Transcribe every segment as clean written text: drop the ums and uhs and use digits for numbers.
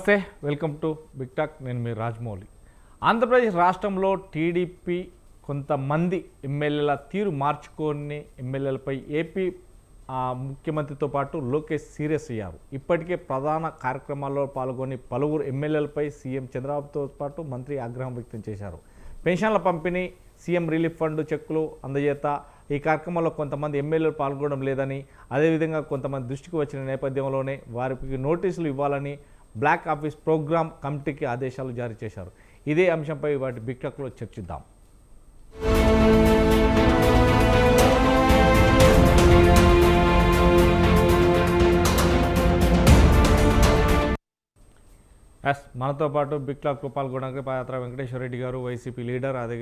నమస్తే, welcome to big talk. నేను మీ రాజమౌళి. ఆంధ్రప్రదేశ్ రాష్ట్రంలో టీడీపీ కొంతమంది ఎమ్మెల్యేల తీరు మార్చుకొని ఎమ్మెల్యేలపై ఏపీ ముఖ్యమంత్రితో పాటు లోకేష్ సీరియస్ అయ్యారు. ఇప్పటికే ప్రధాన కార్యక్రమాల్లో పాల్గొని పలువురు ఎమ్మెల్యేలపై సీఎం చంద్రబాబుతో పాటు మంత్రి ఆగ్రహం వ్యక్తం చేశారు. పెన్షన్ల పంపిణీ, సీఎం రిలీఫ్ ఫండ్ చెక్కులు అందజేత ఈ కార్యక్రమంలో కొంతమంది ఎమ్మెల్యేలు పాల్గొనడం లేదని, అదేవిధంగా కొంతమంది దృష్టికి వచ్చిన నేపథ్యంలోనే వారికి నోటీసులు ఇవ్వాలని బ్లాక్ ఆఫీస్ ప్రోగ్రామ్ కమిటీకి ఆదేశాలు జారీ చేశారు. ఇదే అంశంపై వాటి బిగ్ టాక్లో చర్చిద్దాం. మనతో పాటు బిగ్ టాక్లో పాల్గొనడానికి పాత్ర వెంకటేశ్వర రెడ్డి గారు, వైసీపీ లీడర్, అదే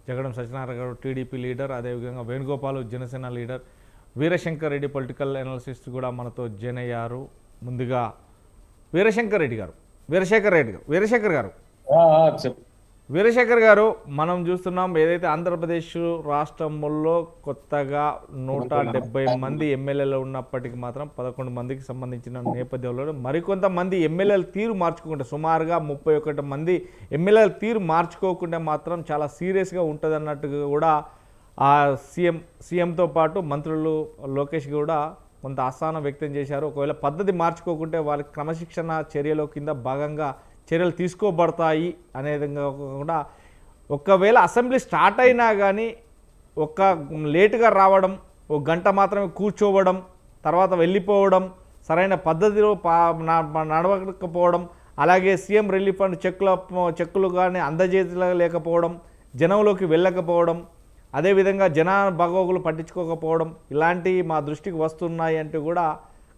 జగడం సత్యనారాయణ గారు, టీడీపీ లీడర్, అదేవిధంగా Venugopal Janasena leader, Veerashankar Reddy political analyst కూడా మనతో జాయిన్ అయ్యారు. ముందుగా వీరశంకర్ గారు, మనం చూస్తున్నాం ఏదైతే ఆంధ్రప్రదేశ్ రాష్ట్రంలో కొత్తగా 170 మంది ఎమ్మెల్యేలు ఉన్నప్పటికీ మాత్రం 11 మందికి సంబంధించిన నేపథ్యంలో మరికొంతమంది ఎమ్మెల్యేలు తీరు మార్చుకుంటే సుమారుగా 31 మంది ఎమ్మెల్యేల తీరు మార్చుకోకుండా మాత్రం చాలా సీరియస్గా ఉంటుంది అన్నట్టుగా కూడా సీఎంతో పాటు మంత్రులు లోకేష్ కూడా కొంత అసహనం వ్యక్తం చేశారు. ఒకవేళ పద్ధతి మార్చుకోకుంటే వారికి క్రమశిక్షణ చర్యల కింద భాగంగా చర్యలు తీసుకోబడతాయి అనే విధంగా కూడా, ఒకవేళ అసెంబ్లీ స్టార్ట్ అయినా కానీ లేటుగా రావడం, ఒక గంట మాత్రమే కూర్చోవడం, తర్వాత వెళ్ళిపోవడం, సరైన పద్ధతిలో నడవకపోవడం, అలాగే సీఎం రిలీఫ్ ఫండ్ చెక్కులు కానీ అందజేయలేకపోవడం, జనంలోకి వెళ్ళకపోవడం, అదేవిధంగా జనాల బాగోగులు పట్టించుకోకపోవడం, ఇలాంటివి మా దృష్టికి వస్తున్నాయి అంటూ కూడా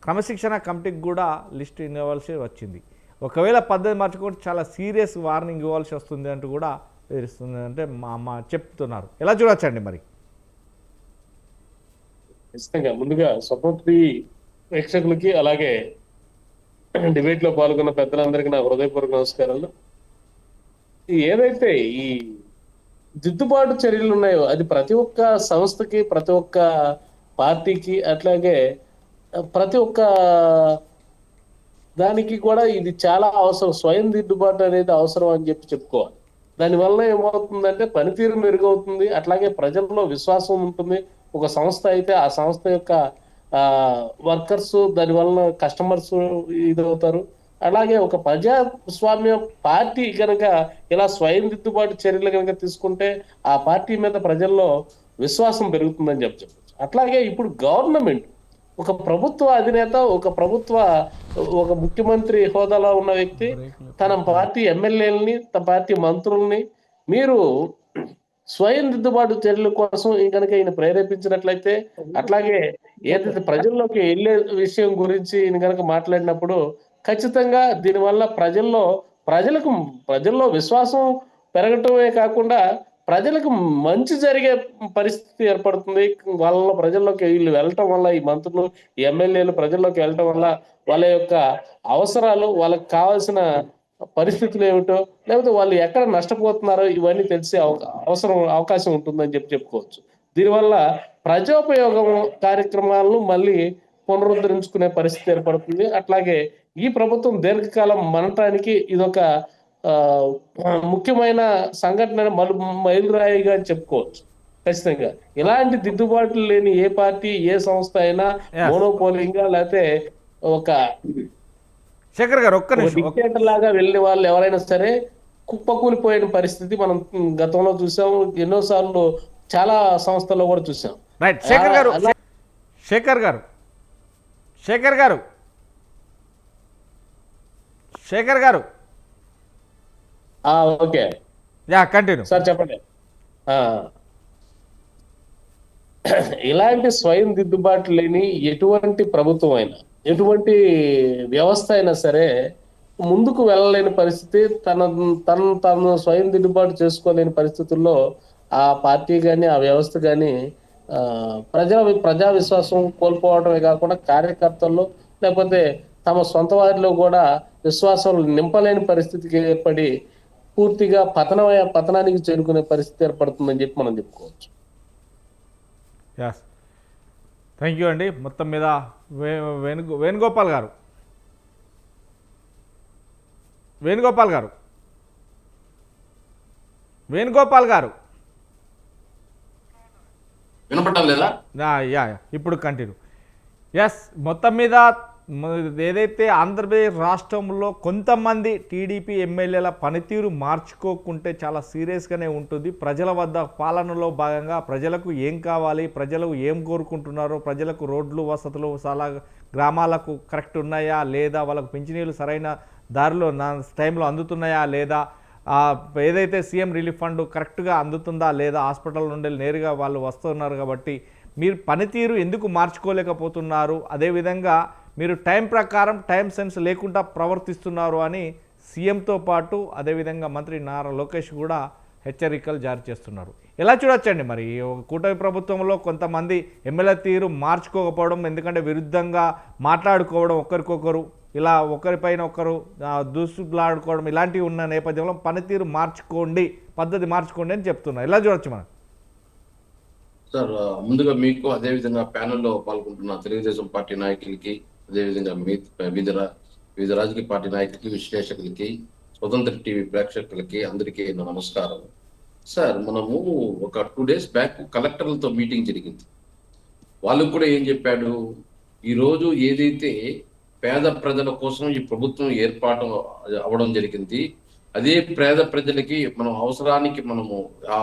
క్రమశిక్షణ కమిటీకి కూడా లిస్ట్ ఇవ్వాల్సి వచ్చింది. ఒకవేళ పద్ధతి మార్చుకుంటే చాలా సీరియస్ వార్నింగ్ ఇవ్వాల్సి వస్తుంది అంటూ కూడా తెలుస్తుంది అంటే మా చెప్తున్నారు. ఎలా చూడొచ్చండి మరి? ఖచ్చితంగా ముందుగా స్వతంత్రి ప్రేక్షకులకి అలాగే డిబేట్ లో పాల్గొన్న పెద్దలందరికీ నా హృదయపూర్వక నమస్కారాలు. ఏదైతే ఈ దిద్దుబాటు చర్యలు ఉన్నాయో అది ప్రతి ఒక్క సంస్థకి, ప్రతి ఒక్క పార్టీకి, అట్లాగే ప్రతి ఒక్క దానికి కూడా ఇది చాలా అవసరం. స్వయం దిద్దుబాటు అనేది అవసరం అని చెప్పుకోవాలి. దానివల్ల ఏమవుతుందంటే పనితీరు మెరుగవుతుంది, అట్లాగే ప్రజల్లో విశ్వాసం ఉంటుంది. ఒక సంస్థ అయితే ఆ సంస్థ యొక్క వర్కర్స్ దానివల్ల కస్టమర్స్ ఇదవుతారు. అలాగే ఒక ప్రజాస్వామ్య పార్టీ కనుక ఇలా స్వయం దిద్దుబాటు చర్యలు కనుక తీసుకుంటే ఆ పార్టీ మీద ప్రజల్లో విశ్వాసం పెరుగుతుందని చెప్పచ్చు. అట్లాగే ఇప్పుడు గవర్నమెంట్, ఒక ప్రభుత్వ అధినేత, ఒక ముఖ్యమంత్రి హోదాలో ఉన్న వ్యక్తి తన పార్టీ ఎమ్మెల్యేలని, తన పార్టీ మంత్రుల్ని మీరు స్వయం దిద్దుబాటు చర్యల కోసం కనుక ఈయన ప్రేరేపించినట్లయితే, అట్లాగే ఏదైతే ప్రజల్లోకి వెళ్ళే విషయం గురించి ఈయన కనుక మాట్లాడినప్పుడు ఖచ్చితంగా దీనివల్ల ప్రజల్లో విశ్వాసం పెరగటమే కాకుండా ప్రజలకు మంచి జరిగే పరిస్థితి ఏర్పడుతుంది. ప్రజల్లోకి వీళ్ళు వెళ్ళటం వల్ల, ఈ మంత్రులు, ఈ ఎమ్మెల్యేలు ప్రజల్లోకి వెళ్ళటం వల్ల వాళ్ళ యొక్క అవసరాలు, వాళ్ళకి కావాల్సిన పరిస్థితులు ఏమిటో, లేకపోతే వాళ్ళు ఎక్కడ నష్టపోతున్నారో ఇవన్నీ తెలిసే అవకాశం ఉంటుందని చెప్పుకోవచ్చు. దీనివల్ల ప్రజోపయోగం కార్యక్రమాలను మళ్ళీ పునరుద్ధరించుకునే పరిస్థితి ఏర్పడుతుంది. అట్లాగే ఈ ప్రభుత్వం దీర్ఘకాలం మనటానికి ఇదొక ముఖ్యమైన సంఘటన, మైలురాయిగా చెప్పుకోవచ్చు. ఖచ్చితంగా ఇలాంటి దిద్దుబాట్లు లేని ఏ పార్టీ, ఏ సంస్థ అయినా మోనోపోలింగ్గా లేకపోతే ఒక శేఖర్ గారు డిక్టేటర్ లాగా వెళ్ళిన వాళ్ళు ఎవరైనా సరే కుప్పకూలిపోయిన పరిస్థితి మనం గతంలో చూసాం, ఎన్నోసార్లు చాలా సంస్థల్లో కూడా చూసాం. రైట్. శేఖర్ గారు ఓకే, కంటిన్యూ సార్ చెప్పండి. ఇలాంటి స్వయం దిద్దుబాటు లేని ఎటువంటి ప్రభుత్వం అయినా, ఎటువంటి వ్యవస్థ అయినా సరే ముందుకు వెళ్ళలేని పరిస్థితి, తను స్వయం దిద్దుబాటు చేసుకోలేని పరిస్థితుల్లో ఆ పార్టీ కానీ, ఆ వ్యవస్థ కానీ ప్రజా విశ్వాసం కోల్పోవడమే కాకుండా కార్యకర్తల్లో లేకపోతే తమ సొంత వారిలో కూడా విశ్వాసం నింపలేని పరిస్థితికి ఏర్పడి పూర్తిగా పతనానికి చేరుకునే పరిస్థితి ఏర్పడుతుందని చెప్పి మనం చెప్పుకోవచ్చు. థ్యాంక్ యూ అండి. మొత్తం మీద వేణుగోపాల్ గారు వేణుగోపాల్ గారు వేణుగోపాల్ గారు వినపడటం లేదా? యా ఇప్పుడు కంటిన్యూ. ఎస్, మొత్తం మీద ఏదైతే ఆంధ్రప్రదేశ్ రాష్ట్రంలో కొంతమంది టీడీపీ ఎమ్మెల్యేల పనితీరు మార్చుకోకుంటే చాలా సీరియస్గానే ఉంటుంది. ప్రజల వద్ద పాలనలో భాగంగా ప్రజలకు ఏం కావాలి, ప్రజలు ఏం కోరుకుంటున్నారో, ప్రజలకు రోడ్లు వసతులు చాలా గ్రామాలకు కరెక్ట్ ఉన్నాయా లేదా, వాళ్ళకు పింఛనీళ్ళు సరైన దారిలో టైంలో అందుతున్నాయా లేదా, ఏదైతే సీఎం రిలీఫ్ ఫండ్ కరెక్ట్గా అందుతుందా లేదా, హాస్పిటల్ నుండి నేరుగా వాళ్ళు వస్తున్నారు కాబట్టి మీరు పనితీరు ఎందుకు మార్చుకోలేకపోతున్నారు, అదేవిధంగా మీరు టైం ప్రకారం టైం సెన్స్ లేకుండా ప్రవర్తిస్తున్నారు అని సీఎంతో పాటు అదేవిధంగా మంత్రి నారా లోకేష్ కూడా హెచ్చరికలు జారీ చేస్తున్నారు. ఎలా చూడొచ్చండి మరి కూటమి ప్రభుత్వంలో కొంతమంది ఎమ్మెల్యే తీరు మార్చుకోకపోవడం, ఎందుకంటే విరుద్ధంగా మాట్లాడుకోవడం, ఒకరికొకరు ఇలా ఒకరిపైన ఒకరు దూసులాడుకోవడం ఇలాంటివి ఉన్న నేపథ్యంలో పనితీరు మార్చుకోండి, పద్ధతి మార్చుకోండి అని చెప్తున్నారు. ఎలా చూడొచ్చు మనం? సార్, ముందుగా మీకు అదేవిధంగా ప్యానెల్లో పాల్గొంటున్న తెలుగుదేశం పార్టీ నాయకులకి, అదేవిధంగా వివిధ రాజకీయ పార్టీ నాయకులకి, విశ్లేషకులకి, స్వతంత్ర టీవీ ప్రేక్షకులకి అందరికీ నా నమస్కారం. సార్, మనము ఒక 2 days బ్యాక్ కలెక్టర్లతో మీటింగ్ జరిగింది. వాళ్ళకు కూడా ఏం చెప్పాడు, ఈరోజు ఏదైతే పేద ప్రజల కోసం ఈ ప్రభుత్వం ఏర్పాటు అవ్వడం జరిగింది, అదే పేద ప్రజలకి మనం అవసరానికి మనము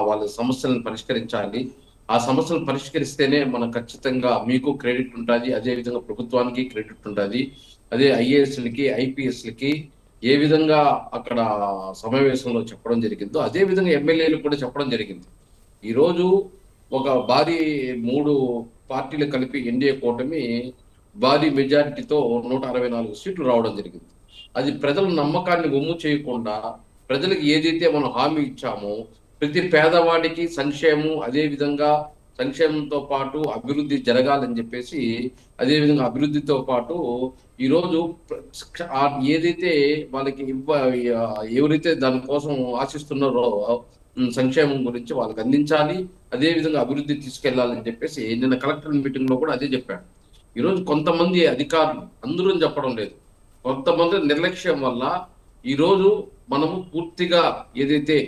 వాళ్ళ సమస్యలను పరిష్కరించాలి. ఆ సమస్యలు పరిష్కరిస్తేనే మనం ఖచ్చితంగా మీకు క్రెడిట్ ఉంటుంది, అదేవిధంగా ప్రభుత్వానికి క్రెడిట్ ఉంటుంది. అదే ఐఏఎస్లకి, ఐపీఎస్లకి ఏ విధంగా అక్కడ సమావేశంలో చెప్పడం జరిగిందో అదే విధంగా ఎమ్మెల్యేలు కూడా చెప్పడం జరిగింది. ఈరోజు ఒక భారీ 3 పార్టీలు కలిపి ఎన్డీఏ కూటమి భారీ మెజారిటీతో 164 సీట్లు రావడం జరిగింది. అది ప్రజల నమ్మకాన్ని ఒమ్ము చేయకుండా ప్రజలకు ఏదైతే మనం హామీ ఇచ్చామో ప్రతి పేదవాడికి సంక్షేమం, అదే విధంగా సంక్షేమంతో పాటు అభివృద్ధి జరగాలని చెప్పేసి, అదే విధంగా అభివృద్ధితో పాటు ఈరోజు ఏదైతే వాళ్ళకి ఎవరైతే దానికోసం ఆశిస్తున్నారో సంక్షేమం గురించి వాళ్ళకి అందించాలి, అదే విధంగా అభివృద్ధి తీసుకెళ్లాలని చెప్పేసి నిన్న కలెక్టర్ మీటింగ్ లో కూడా అదే చెప్పాడు. ఈరోజు కొంతమంది అధికారులు, అందరూ చెప్పడం లేదు, కొంతమంది నిర్లక్ష్యం వల్ల ఈరోజు మనము పూర్తిగా ఏదైతే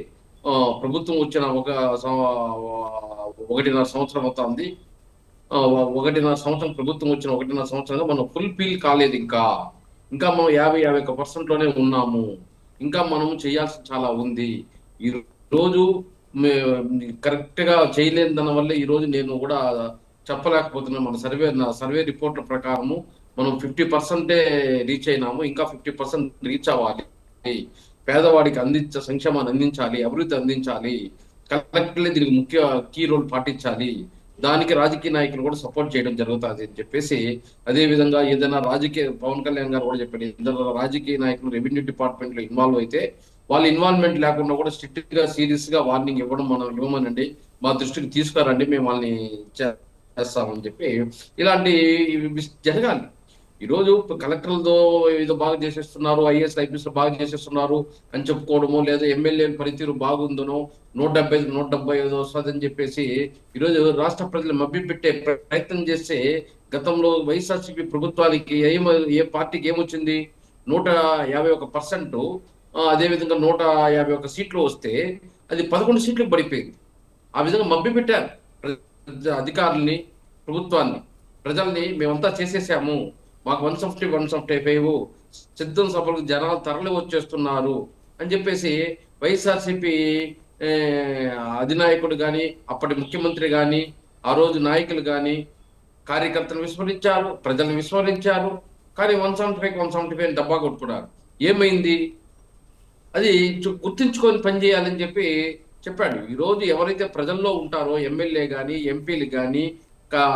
ప్రభుత్వం వచ్చిన 1.5 సంవత్సరం అవుతుంది, 1.5 సంవత్సరం ప్రభుత్వం వచ్చిన 1.5 సంవత్సరంగా మనం ఫుల్ఫిల్ కాలేదు. ఇంకా మనం 50-51% లోనే ఉన్నాము. ఇంకా మనము చేయాల్సి చాలా ఉంది. ఈ రోజు కరెక్ట్ గా చేయలేని దాని వల్ల ఈ రోజు నేను కూడా చెప్పలేకపోతున్నాను. మన సర్వే రిపోర్ట్ల ప్రకారము మనం 50% రీచ్ అయినాము, ఇంకా 50% రీచ్ అవ్వాలి. పేదవాడికి సంక్షేమాన్ని అందించాలి, అభివృద్ధి అందించాలి, కలెక్టర్లే దీనికి ముఖ్య కీ రోల్ పాటించాలి, దానికి రాజకీయ నాయకులు కూడా సపోర్ట్ చేయడం జరుగుతుంది అని చెప్పేసి, అదే విధంగా ఏదైనా పవన్ కళ్యాణ్ గారు కూడా చెప్పారు, ఏదైనా రాజకీయ నాయకులు రెవెన్యూ డిపార్ట్మెంట్ లో ఇన్వాల్వ్ అయితే వాళ్ళ ఇన్వాల్వ్మెంట్ లేకుండా కూడా స్ట్రిక్ట్ గా సీరియస్ గా వార్నింగ్ మనం ఇవ్వమనండి, మా దృష్టికి తీసుకురండి, మేము వాళ్ళని చేస్తామని చెప్పి ఇలాంటి జరగాలి. ఈరోజు కలెక్టర్లతో ఏదో బాగా చేసేస్తున్నారు, ఐఏఎస్ ఐపీఎస్ బాగా చేసేస్తున్నారు అని చెప్పుకోవడము, లేదా ఎమ్మెల్యేల పనితీరు బాగుందనో 175 వస్తుందని చెప్పేసి ఈరోజు రాష్ట్ర ప్రజలు మభ్యపెట్టే ప్రయత్నం చేస్తే, గతంలో వైఎస్ఆర్సీపీ ప్రభుత్వానికి ఏ పార్టీకి ఏమొచ్చింది, 151%, అదేవిధంగా 151 సీట్లు వస్తే అది 11 సీట్లకు పడిపోయింది. ఆ విధంగా మభ్యపెట్టారు అధికారుల్ని, ప్రభుత్వాన్ని, ప్రజల్ని. మేమంతా చేసేసాము, మాకు 175 సిద్ధం సభలకు జనాలు తరలి వచ్చేస్తున్నారు అని చెప్పేసి వైఎస్ఆర్సీపీ అధినాయకుడు కానీ, అప్పటి ముఖ్యమంత్రి కానీ, ఆ రోజు నాయకులు కానీ కార్యకర్తలు విస్మరించారు, ప్రజలను విస్మరించారు. కానీ 175 డబ్బా కొట్టుకున్నారు. ఏమైంది? అది గుర్తించుకొని పనిచేయాలని చెప్పి చెప్పాడు. ఈరోజు ఎవరైతే ప్రజల్లో ఉంటారో ఎమ్మెల్యే కానీ, ఎంపీలు కానీ,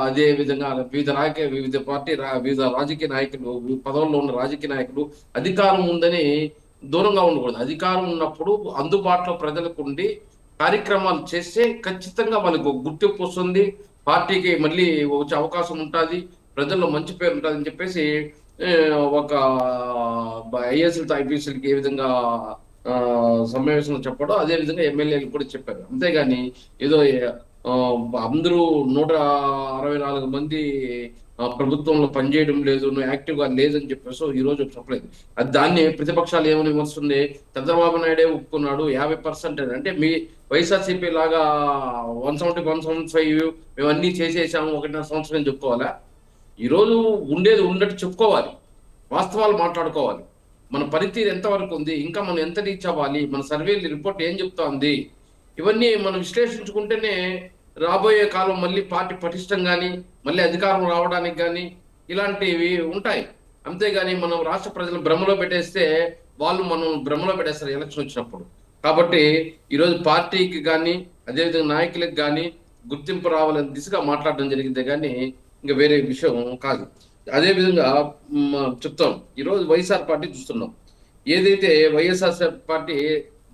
అదే విధంగా వివిధ రాజకీయ నాయకులు, పదవుల్లో ఉన్న రాజకీయ నాయకులు అధికారం ఉందని దూరంగా ఉండకూడదు. అధికారం ఉన్నప్పుడు అందుబాటులో ప్రజలకు ఉండి కార్యక్రమాలు చేస్తే ఖచ్చితంగా వాళ్ళకి గుర్తింపు వస్తుంది, పార్టీకి మళ్ళీ వచ్చే అవకాశం ఉంటుంది, ప్రజల్లో మంచి పేరు ఉంటుంది అని చెప్పేసి ఒక ఐఏఎస్లతో ఐపీఎస్లకి ఏ విధంగా సమావేశంలో చెప్పడం, అదే విధంగా ఎమ్మెల్యేలు కూడా చెప్పారు. అంతేగాని ఏదో అందరూ 164 మంది ప్రభుత్వంలో పనిచేయడం లేదు, నువ్వు యాక్టివ్గా లేదని చెప్పేసి ఈ రోజు చెప్పలేదు. అది దాన్ని ప్రతిపక్షాలు ఏమని విమర్శిస్తుంది, చంద్రబాబు నాయుడే ఒప్పుకున్నాడు 50% అంటే మీ వైఎస్ఆర్సీపీ లాగా 170 175 మేము అన్ని చేసేసాము 1.5 సంవత్సరం అని చెప్పుకోవాలా? ఈరోజు ఉండేది ఉన్నట్టు చెప్పుకోవాలి, వాస్తవాలు మాట్లాడుకోవాలి. మన పనితీరు ఎంతవరకు ఉంది, ఇంకా మనం ఎంత రీచ్ అవ్వాలి, మన సర్వేలు రిపోర్ట్ ఏం చెప్తా ఉంది, ఇవన్నీ మనం విశ్లేషించుకుంటేనే రాబోయే కాలం మళ్ళీ పార్టీ పటిష్టం కానీ మళ్ళీ అధికారం రావడానికి కానీ ఇలాంటివి ఉంటాయి. అంతేగాని మనం రాష్ట్ర ప్రజలను భ్రమలో పెట్టేస్తే వాళ్ళు మనం భ్రమలో పెట్టేస్తారు ఎలక్షన్ వచ్చినప్పుడు. కాబట్టి ఈరోజు పార్టీకి కానీ అదేవిధంగా నాయకులకు కానీ గుర్తింపు రావాలని దిశగా మాట్లాడడం జరిగిందే కానీ ఇంకా వేరే విషయం కాదు. అదేవిధంగా చెప్తాం, ఈరోజు వైఎస్ఆర్ పార్టీ చూస్తున్నాం. ఏదైతే వైఎస్ఆర్ పార్టీ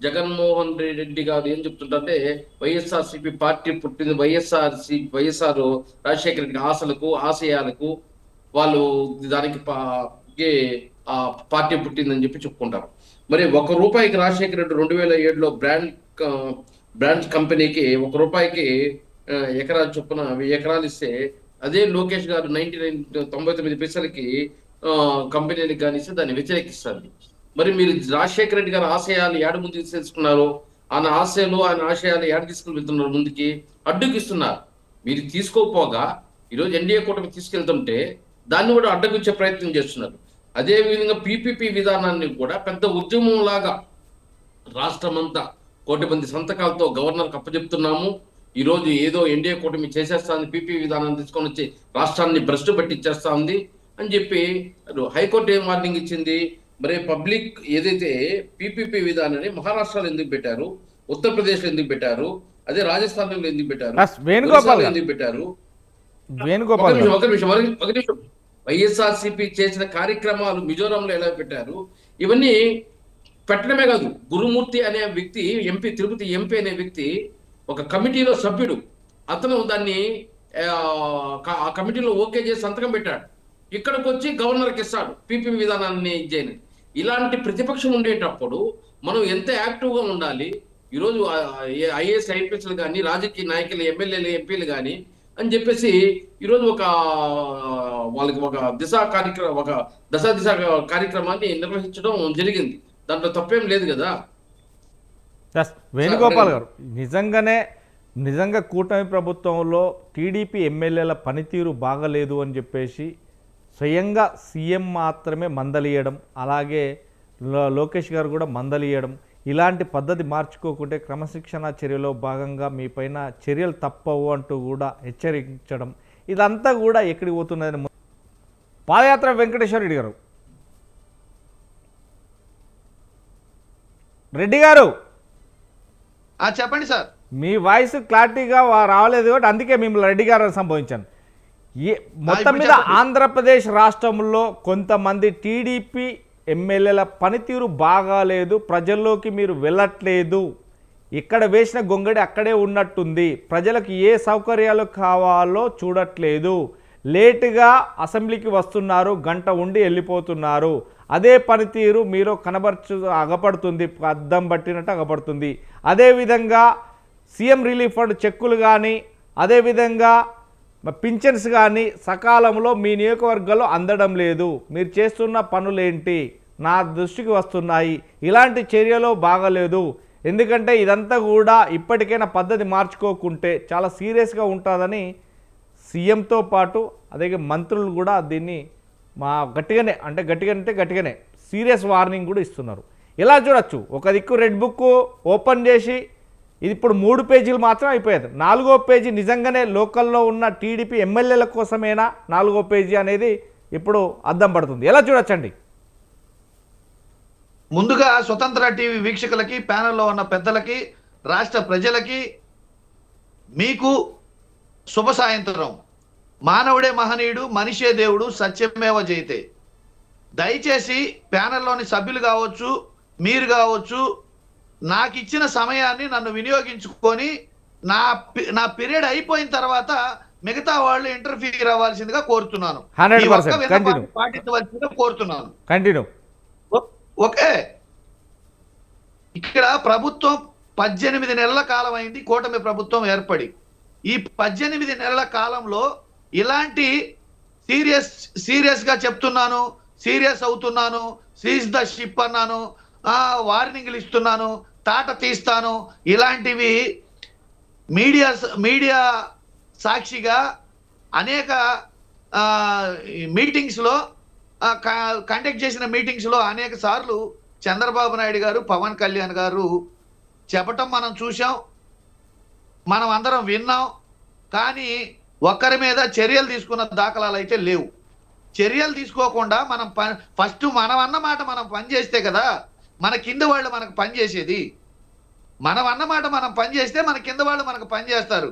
జగన్మోహన్ రెడ్డి గారు ఏం చెప్తుంటే వైఎస్ఆర్సీపీ పార్టీ పుట్టింది వైఎస్ఆర్ రాజశేఖర రెడ్డి ఆశలకు ఆశయాలకు వాళ్ళు దానికి ఆ పార్టీ పుట్టిందని చెప్పి చెప్పుకుంటారు. మరి ₹1 రాజశేఖర రెడ్డి 2007లో బ్రాండ్ కంపెనీకి ₹1 ఎకరాలు చొప్పున 1000 ఎకరాలు ఇస్తే అదే లోకేష్ గారు 99 పైసలకి కంపెనీలకు కానీ ఇస్తే దాన్ని వ్యతిరేకిస్తారు. మరి మీరు రాజశేఖర రెడ్డి గారి ఆశయాలు ఏడు ముందుకు తెలుసుకున్నారు, ఆయన ఆశయాలు ఏడు తీసుకుని వెళ్తున్నారు, ముందుకి అడ్డుకిస్తున్నారు. మీరు తీసుకోపోగా ఈరోజు ఎన్డీఏ కూటమి తీసుకెళ్తుంటే దాన్ని కూడా అడ్డగించే ప్రయత్నం చేస్తున్నారు. అదే విధంగా పీపీపీ విధానాన్ని కూడా పెద్ద ఉద్యమం లాగా రాష్ట్రమంతా 1,000 మంది సంతకాలతో గవర్నర్కి అప్పచెప్తున్నాము. ఈ రోజు ఏదో ఎన్డీఏ కూటమి చేసేస్తుంది, పీపీ విధానాన్ని తీసుకొని వచ్చి రాష్ట్రాన్ని భ్రష్టు పట్టించేస్తా ఉంది అని చెప్పి హైకోర్టు ఏం వార్నింగ్ ఇచ్చింది. మరి పబ్లిక్ ఏదైతే పీపీపీ విధానాన్ని మహారాష్ట్రలో ఎందుకు పెట్టారు, ఉత్తరప్రదేశ్లో ఎందుకు పెట్టారు, అదే రాజస్థాన్లో ఎందుకు పెట్టారు, ఎందుకు పెట్టారు? ఒక నిమిషం. వైఎస్ఆర్సీపీ చేసిన కార్యక్రమాలు మిజోరాంలో ఎలా పెట్టారు, ఇవన్నీ పెట్టడమే కాదు. గురుమూర్తి అనే వ్యక్తి తిరుపతి ఎంపీ అనే వ్యక్తి ఒక కమిటీలో సభ్యుడు, అతను దాన్ని ఆ కమిటీలో ఓకే చేసి సంతకం పెట్టాడు. ఇక్కడికి వచ్చి గవర్నర్కి ఇస్తాడు పీపీ విధానాన్ని చేయని. ఇలాంటి ప్రతిపక్షం ఉండేటప్పుడు మనం ఎంత యాక్టివ్గా ఉండాలి. ఈరోజు ఐఏఎస్ ఐపీఎస్లు కానీ రాజకీయ నాయకులు ఎమ్మెల్యేలు ఎంపీలు కానీ అని చెప్పేసి ఈరోజు వాళ్ళకి ఒక దశ కార్యక్రమాన్ని నిర్వహించడం జరిగింది. దాంట్లో తప్పేం లేదు కదా. వేణుగోపాల్ గారు, నిజంగా కూటమి ప్రభుత్వంలో టీడీపీ ఎమ్మెల్యేల పనితీరు బాగలేదు అని చెప్పేసి స్వయంగా సీఎం మాత్రమే మందలియడం, అలాగే లోకేష్ గారు కూడా మందలియడం, ఇలాంటి పద్ధతి మార్చుకోకుంటే క్రమశిక్షణ చర్యలో భాగంగా మీ పైన చర్యలు తప్పవు అంటూ కూడా హెచ్చరించడం, ఇదంతా కూడా ఎక్కడికి పోతున్నదని పాదయాత్ర వెంకటేశ్వర రెడ్డి గారు చెప్పండి సార్. మీ వాయిస్ క్లారిటీగా రావలేదు కాబట్టి అందుకే మిమ్మల్ని రెడ్డి గారు సంభవించాను. మొత్తం మీద ఆంధ్రప్రదేశ్ రాష్ట్రంలో కొంతమంది టీడీపీ ఎమ్మెల్యేల పనితీరు బాగాలేదు, ప్రజల్లోకి మీరు వెళ్ళట్లేదు, ఇక్కడ వేసిన గొంగడి అక్కడే ఉన్నట్టుంది, ప్రజలకు ఏ సౌకర్యాలు కావాలో చూడట్లేదు, లేటుగా అసెంబ్లీకి వస్తున్నారు, గంట ఉండి వెళ్ళిపోతున్నారు, అదే పనితీరు మీరు అగపడుతుంది, అద్దం పట్టినట్టు అగపడుతుంది. అదేవిధంగా సీఎం రిలీఫ్ ఫండ్ చెక్కులు కానీ అదేవిధంగా పింఛన్స్ కానీ సకాలంలో మీ నియోజకవర్గాల్లో అందడం లేదు, మీరు చేస్తున్న పనులేంటి నా దృష్టికి వస్తున్నాయి, ఇలాంటి చర్యలు బాగలేదు. ఎందుకంటే ఇదంతా కూడా ఇప్పటికైనా పద్ధతి మార్చుకోకుంటే చాలా సీరియస్గా ఉంటుందని సీఎంతో పాటు అదే మంత్రులు కూడా దీన్ని గట్టిగానే సీరియస్ వార్నింగ్ కూడా ఇస్తున్నారు. ఎలా చూడొచ్చు, ఒక దిక్కు రెడ్ బుక్ ఓపెన్ చేసి ఇది ఇప్పుడు 3 పేజీలు మాత్రం అయిపోయేది, 4వ పేజీ నిజంగానే లోకల్లో ఉన్న టీడీపీ ఎమ్మెల్యేల కోసమేనా 4వ పేజీ అనేది ఇప్పుడు అద్దం పడుతుంది. ఎలా చూడొచ్చండి? ముందుగా స్వతంత్ర టీవీ వీక్షకులకి, ప్యానెల్లో ఉన్న పెద్దలకి, రాష్ట్ర ప్రజలకి మీకు శుభ సాయంత్రం. మానవుడే మహనీయుడు, మనిషే దేవుడు, సత్యమేవ జయతే. దయచేసి ప్యానెల్లోని సభ్యులు కావచ్చు, మీరు కావచ్చు, నాకు ఇచ్చిన సమయాన్ని నన్ను వినియోగించుకొని నా పీరియడ్ అయిపోయిన తర్వాత మిగతా వాళ్ళు ఇంటర్ఫీర్ అవ్వాల్సిందిగా కోరుతున్నాను, పాటించవలసిందిగా కోరుతున్నాను. ఓకే, ఇక్కడ ప్రభుత్వం 18 నెలల కాలం అయింది కూటమి ప్రభుత్వం ఏర్పడి. ఈ 18 నెలల కాలంలో ఇలాంటి సీరియస్ గా చెప్తున్నాను, సీరియస్ అవుతున్నాను, సీజ్ ద షిప్ అన్నాను, వార్నింగ్లు ఇస్తున్నాను, తాట తీస్తాను, ఇలాంటివి మీడియా సాక్షిగా అనేక మీటింగ్స్లో కండక్ట్ చేసిన మీటింగ్స్లో అనేక సార్లు చంద్రబాబు నాయుడు గారు, పవన్ కళ్యాణ్ గారు చెప్పటం మనం చూసాం, మనం అందరం విన్నాం. కానీ ఒక్కరి మీద చర్యలు తీసుకున్న దాఖలాలు అయితే లేవు. చర్యలు తీసుకోకుండా మనం ఫస్ట్ మనం అన్నమాట మనం పనిచేస్తే కదా మన కింద వాళ్ళు మనకు పనిచేసేది. మనం అన్నమాట మనం పనిచేస్తే మన కింద వాళ్ళు మనకు పనిచేస్తారు.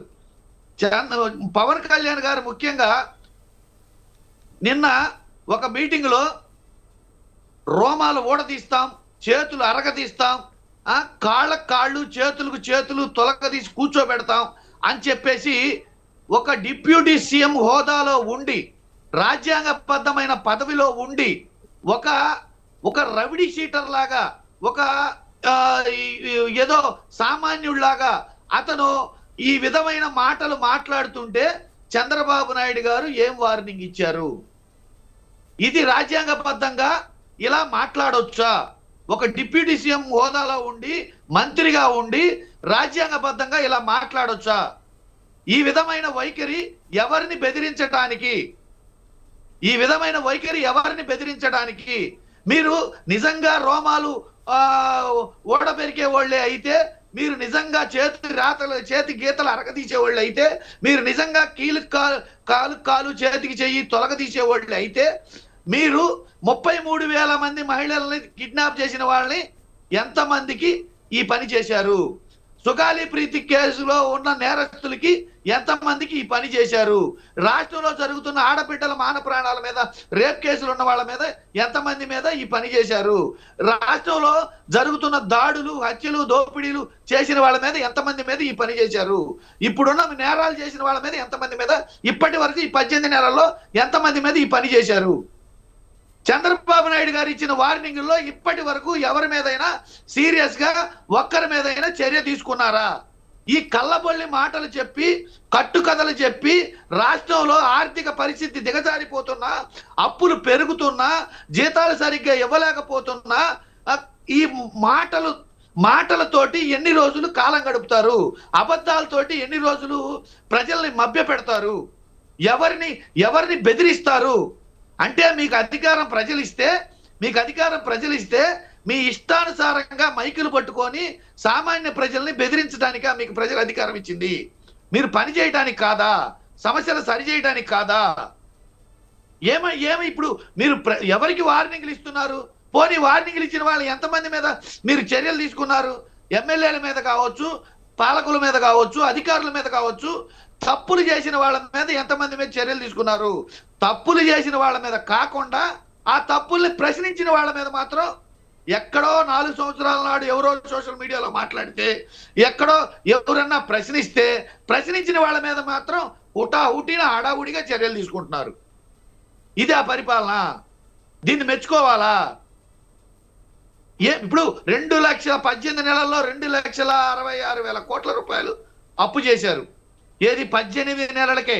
పవన్ కళ్యాణ్ గారు ముఖ్యంగా నిన్న ఒక మీటింగ్లో రోమాలు ఊడదీస్తాం, చేతులు అరగదీస్తాం, కాళ్ళకు కాళ్ళు, చేతులకు చేతులు తొలగదీసి కూర్చోబెడతాం అని చెప్పేసి ఒక డిప్యూటీ సీఎం హోదాలో ఉండి, రాజ్యాంగబద్ధమైన పదవిలో ఉండి, ఒక రవిడీ షీటర్ లాగా, ఒక ఏదో సామాన్యుడిలాగా అతను ఈ విధమైన మాటలు మాట్లాడుతుంటే చంద్రబాబు నాయుడు గారు ఏం వార్నింగ్ ఇచ్చారు? ఇది రాజ్యాంగబద్ధంగా ఇలా మాట్లాడొచ్చా? ఒక డిప్యూటీ సీఎం హోదాలో ఉండి, మంత్రిగా ఉండి రాజ్యాంగబద్ధంగా ఇలా మాట్లాడొచ్చా? ఈ విధమైన వైఖరి ఎవరిని బెదిరించడానికి? మీరు నిజంగా రోమాలు ఓడబెరికే వాళ్ళే అయితే, మీరు నిజంగా చేతి గీతలు అరగదీసే వాళ్ళు అయితే, మీరు నిజంగా కాలు చేతికి చెయ్యి తొలగదీసే వాళ్ళు అయితే, మీరు 33,000 మంది మహిళల్ని కిడ్నాప్ చేసిన వాళ్ళని ఎంతమందికి ఈ పని చేశారు? సుగాలి ప్రీతి కేసులో ఉన్న నేరస్తులకి ఎంతమందికి ఈ పని చేశారు? రాష్ట్రంలో జరుగుతున్న ఆడబిడ్డల మాన ప్రాణాల మీద, రేప్ కేసులు ఉన్న వాళ్ళ మీద ఎంతమంది మీద ఈ పని చేశారు? రాష్ట్రంలో జరుగుతున్న దాడులు, హత్యలు, దోపిడీలు చేసిన వాళ్ళ మీద ఎంతమంది మీద ఈ పని చేశారు? ఇప్పుడున్న నేరాలు చేసిన వాళ్ళ మీద ఎంతమంది మీద ఇప్పటి వరకు ఈ 18 నెలల్లో ఎంతమంది మీద ఈ పని చేశారు? చంద్రబాబు నాయుడు గారు ఇచ్చిన వార్నింగ్లో ఇప్పటి వరకు ఎవరి మీదైనా సీరియస్ గా ఒక్కరి మీదైనా చర్య తీసుకున్నారా? ఈ కళ్ళబొల్లి మాటలు చెప్పి, కట్టుకథలు చెప్పి, రాష్ట్రంలో ఆర్థిక పరిస్థితి దిగజారిపోతున్నా, అప్పులు పెరుగుతున్నా, జీతాలు సరిగ్గా ఇవ్వలేకపోతున్నా, ఈ మాటలతోటి ఎన్ని రోజులు కాలం గడుపుతారు? అబద్ధాలతోటి ఎన్ని రోజులు ప్రజల్ని మభ్య పెడతారు? ఎవరిని బెదిరిస్తారు? అంటే మీకు అధికారం ప్రజలు ఇస్తే మీ ఇష్టానుసారంగా మైకులు పట్టుకొని సామాన్య ప్రజల్ని బెదిరించడానికా మీకు ప్రజలు అధికారం ఇచ్చింది? మీరు పని చేయడానికి కాదా? సమస్యలు సరి చేయడానికి కాదా? ఏమి ఇప్పుడు మీరు ఎవరికి వార్నింగ్లు ఇస్తున్నారు? పోనీ వార్నింగ్లు ఇచ్చిన వాళ్ళు ఎంతమంది మీద మీరు చర్యలు తీసుకున్నారు? ఎమ్మెల్యేల మీద కావచ్చు, పాలకుల మీద కావచ్చు, అధికారుల మీద కావచ్చు, తప్పులు చేసిన వాళ్ళ మీద ఎంతమంది మీద చర్యలు తీసుకున్నారు? తప్పులు చేసిన వాళ్ళ మీద కాకుండా ఆ తప్పుల్ని ప్రశ్నించిన వాళ్ళ మీద మాత్రం ఎక్కడో 4 సంవత్సరాల నాడు ఎవరో సోషల్ మీడియాలో మాట్లాడితే, ఎక్కడో ఎవరన్నా ప్రశ్నించిన వాళ్ళ మీద మాత్రం హుటాహుటిన హడావుడిగా చర్యలు తీసుకుంటున్నారు. ఇది ఆ పరిపాలన? దీన్ని మెచ్చుకోవాలా? ఇప్పుడు 18 నెలల్లో 2,66,000 కోట్ల రూపాయలు అప్పు చేశారు. ఏది 18 నెలలకే?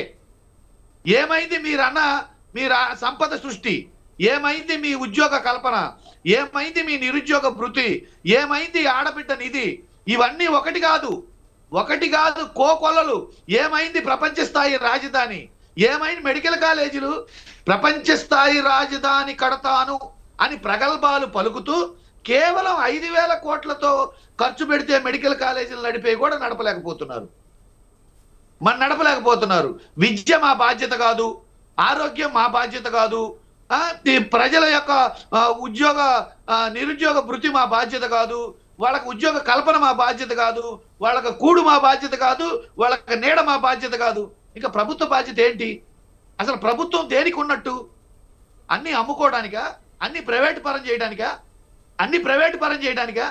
ఏమైంది మీరు సంపద సృష్టి? ఏమైంది మీ ఉద్యోగ కల్పన? ఏమైంది మీ నిరుద్యోగ భృతి? ఏమైంది ఆడబిడ్డ నిధి? ఇవన్నీ ఒకటి కాదు కోకొల్లలు. ఏమైంది ప్రపంచ స్థాయి రాజధాని? ఏమైంది మెడికల్ కాలేజీలు? ప్రపంచ స్థాయి రాజధాని కడతాను అని ప్రగల్భాలు పలుకుతూ కేవలం 5,000 కోట్లతో ఖర్చు పెడితే మెడికల్ కాలేజీలు నడిపే కూడా నడపలేకపోతున్నారు. విద్య మా బాధ్యత కాదు, ఆరోగ్యం మా బాధ్యత కాదు, ప్రజల యొక్క నిరుద్యోగ భృతి మా బాధ్యత కాదు, వాళ్ళకి ఉద్యోగ కల్పన మా బాధ్యత కాదు, వాళ్ళకి కూడు మా బాధ్యత కాదు, వాళ్ళకి నీడ మా బాధ్యత కాదు. ఇంకా ప్రభుత్వ బాధ్యత ఏంటి? అసలు ప్రభుత్వం దేనికి ఉన్నట్టు? అన్ని అమ్ముకోవడానికా? అన్ని ప్రైవేట్ పరం చేయడానికా?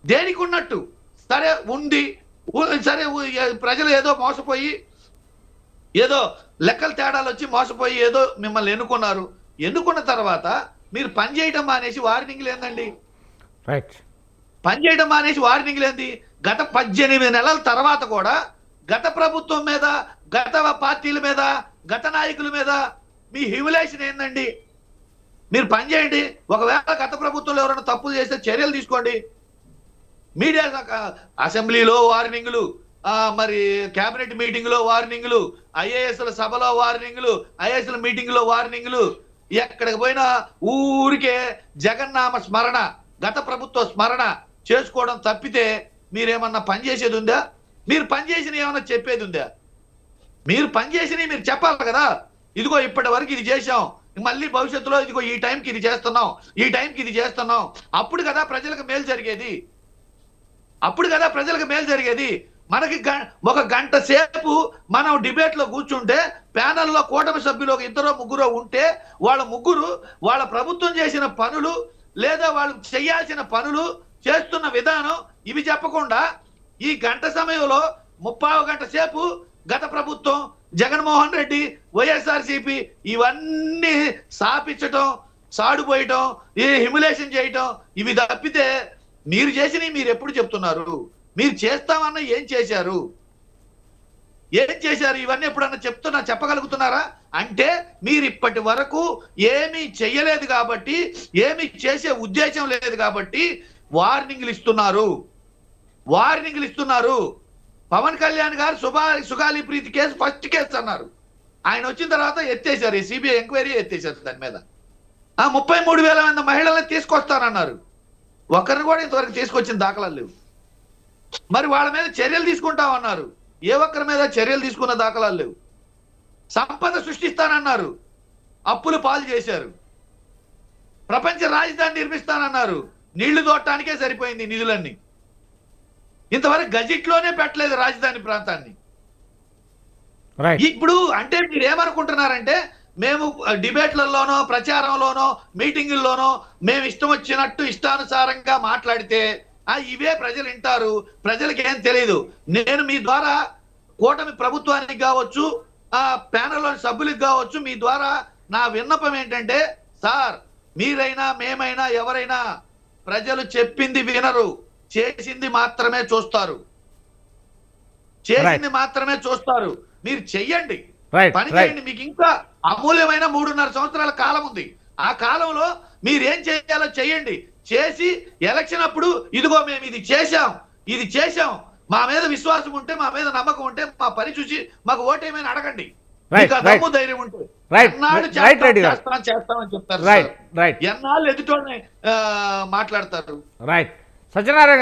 దేనికి ఉన్నట్టు? సరే ప్రజలు ఏదో మోసపోయి, ఏదో లెక్కల తేడాలు వచ్చి మోసపోయి ఏదో మిమ్మల్ని ఎన్నుకున్న తర్వాత మీరు పని చేయడం మానేసి వార్నింగ్లు ఏందండి? పని చేయడం మానేసి వార్నింగ్లు ఏంది? గత 18 నెలల తర్వాత కూడా గత ప్రభుత్వం మీద, గత పార్టీల మీద గత నాయకుల మీద మీ హ్యూమిలేషన్ ఏందండి? మీరు పని చేయండి. ఒకవేళ గత ప్రభుత్వంలో ఎవరైనా తప్పులు చేస్తే చర్యలు తీసుకోండి. మీడియా అసెంబ్లీలో వార్నింగ్లు, మరి కేబినెట్ మీటింగ్ లో వార్నింగ్లు, ఐఏఎస్ల సభలో వార్నింగ్లు, ఐఏఎస్ల మీటింగ్ లో వార్నింగ్లు, ఎక్కడికి పోయినా ఊరికే జగన్నామ స్మరణ, గత ప్రభుత్వ స్మరణ చేసుకోవడం తప్పితే మీరేమన్నా పని చేసేది ఉందా? మీరు పని చేసిన ఏమన్నా చెప్పేది ఉందా? మీరు పని చేసినవి మీరు చెప్పాలి కదా. ఇదిగో ఇప్పటి వరకు ఇది చేశాం, మళ్ళీ భవిష్యత్తులో ఇదిగో ఈ టైంకి ఇది చేస్తున్నాం, ఈ టైంకి ఇది చేస్తున్నాం. అప్పుడు కదా ప్రజలకు మేలు జరిగేది. అప్పుడు కదా ప్రజలకు మేలు జరిగేది. మనకి ఒక గంట సేపు మనం డిబేట్ లో కూర్చుంటే ప్యానెల్లో కూటమి సభ్యులు ఒక ఇద్దరో ముగ్గురో ఉంటే వాళ్ళ ముగ్గురు వాళ్ళ ప్రభుత్వం చేసిన పనులు లేదా వాళ్ళు చేయాల్సిన పనులు చేస్తున్న విధానం ఇవి చెప్పకుండా ఈ గంట సమయంలో 30 గంట సేపు గత ప్రభుత్వం, జగన్మోహన్ రెడ్డి, వైఎస్ఆర్సీపీ ఇవన్నీ సాపించటం, సాడుపోయటం, ఈ హ్యూమిలేషన్ చేయటం ఇవి తప్పితే మీరు చేసినవి మీరు ఎప్పుడు చెప్తున్నారు? మీరు చేస్తామన్నా ఏం చేశారు? ఏం చేశారు? ఇవన్నీ ఎప్పుడన్నా చెప్పగలుగుతున్నారా? అంటే మీరు ఇప్పటి వరకు ఏమీ చెయ్యలేదు కాబట్టి, ఏమీ చేసే ఉద్దేశం లేదు కాబట్టి వార్నింగ్లు ఇస్తున్నారు. పవన్ కళ్యాణ్ గారు సుగాలి ప్రీతి కేసు ఫస్ట్ కేసు అన్నారు. ఆయన వచ్చిన తర్వాత ఎత్తేసారు, ఈ సిబిఐ ఎంక్వైరీ ఎత్తేసారు దాని మీద. 33,000 మంది మహిళలను తీసుకొస్తారన్నారు. ఒకరిని కూడా ఇంతవరకు తీసుకొచ్చిన దాఖలాలు లేవు. మరి వాళ్ళ మీద చర్యలు తీసుకుంటామన్నారు. ఏ ఒక్కరి మీద చర్యలు తీసుకున్న దాఖలాలు లేవు. సంపద సృష్టిస్తానన్నారు, అప్పులు పాలు చేశారు. ప్రపంచ రాజధాని నిర్మిస్తానన్నారు, నీళ్లు తోడటానికే సరిపోయింది నిధులన్నీ. ఇంతవరకు గజెట్లోనే పెట్టలేదు రాజధాని ప్రాంతాన్ని. ఇప్పుడు అంటే మీరు ఏమనుకుంటున్నారంటే మేము డిబేట్లలోనో, ప్రచారంలోనో, మీటింగుల్లోనో మేము ఇష్టం వచ్చినట్టు ఇష్టానుసారంగా మాట్లాడితే ఇవే ప్రజలు వింటారు, ప్రజలకి ఏం తెలియదు. నేను మీ ద్వారా కూటమి ప్రభుత్వానికి కావచ్చు, ప్యానెల్లోని సభ్యులకు కావచ్చు, మీ ద్వారా నా విన్నపం ఏంటంటే, సార్ మీరైనా మేమైనా ఎవరైనా ప్రజలు చెప్పింది వినరు, చేసింది మాత్రమే చూస్తారు. మీరు చెయ్యండి, పని చేయండి. మీకు ఇంకా అమూల్యమైన 3.5 సంవత్సరాల కాలం ఉంది. ఆ కాలంలో మీరేం చేయాలో చెయ్యండి. చేసి ఎలక్షన్ అప్పుడు ఇదిగో మేము ఇది చేశాం, మా మీద విశ్వాసం ఉంటే, మా మీద నమ్మకం ఉంటే, మా పని చూసి మాకు ఓటేమని అడగండి. ధైర్యం ఉంటే చేస్తామని చెప్తారు. ఎన్నాళ్ళు ఎదుటోనే మాట్లాడతారు. రైట్. సత్యనారాయణ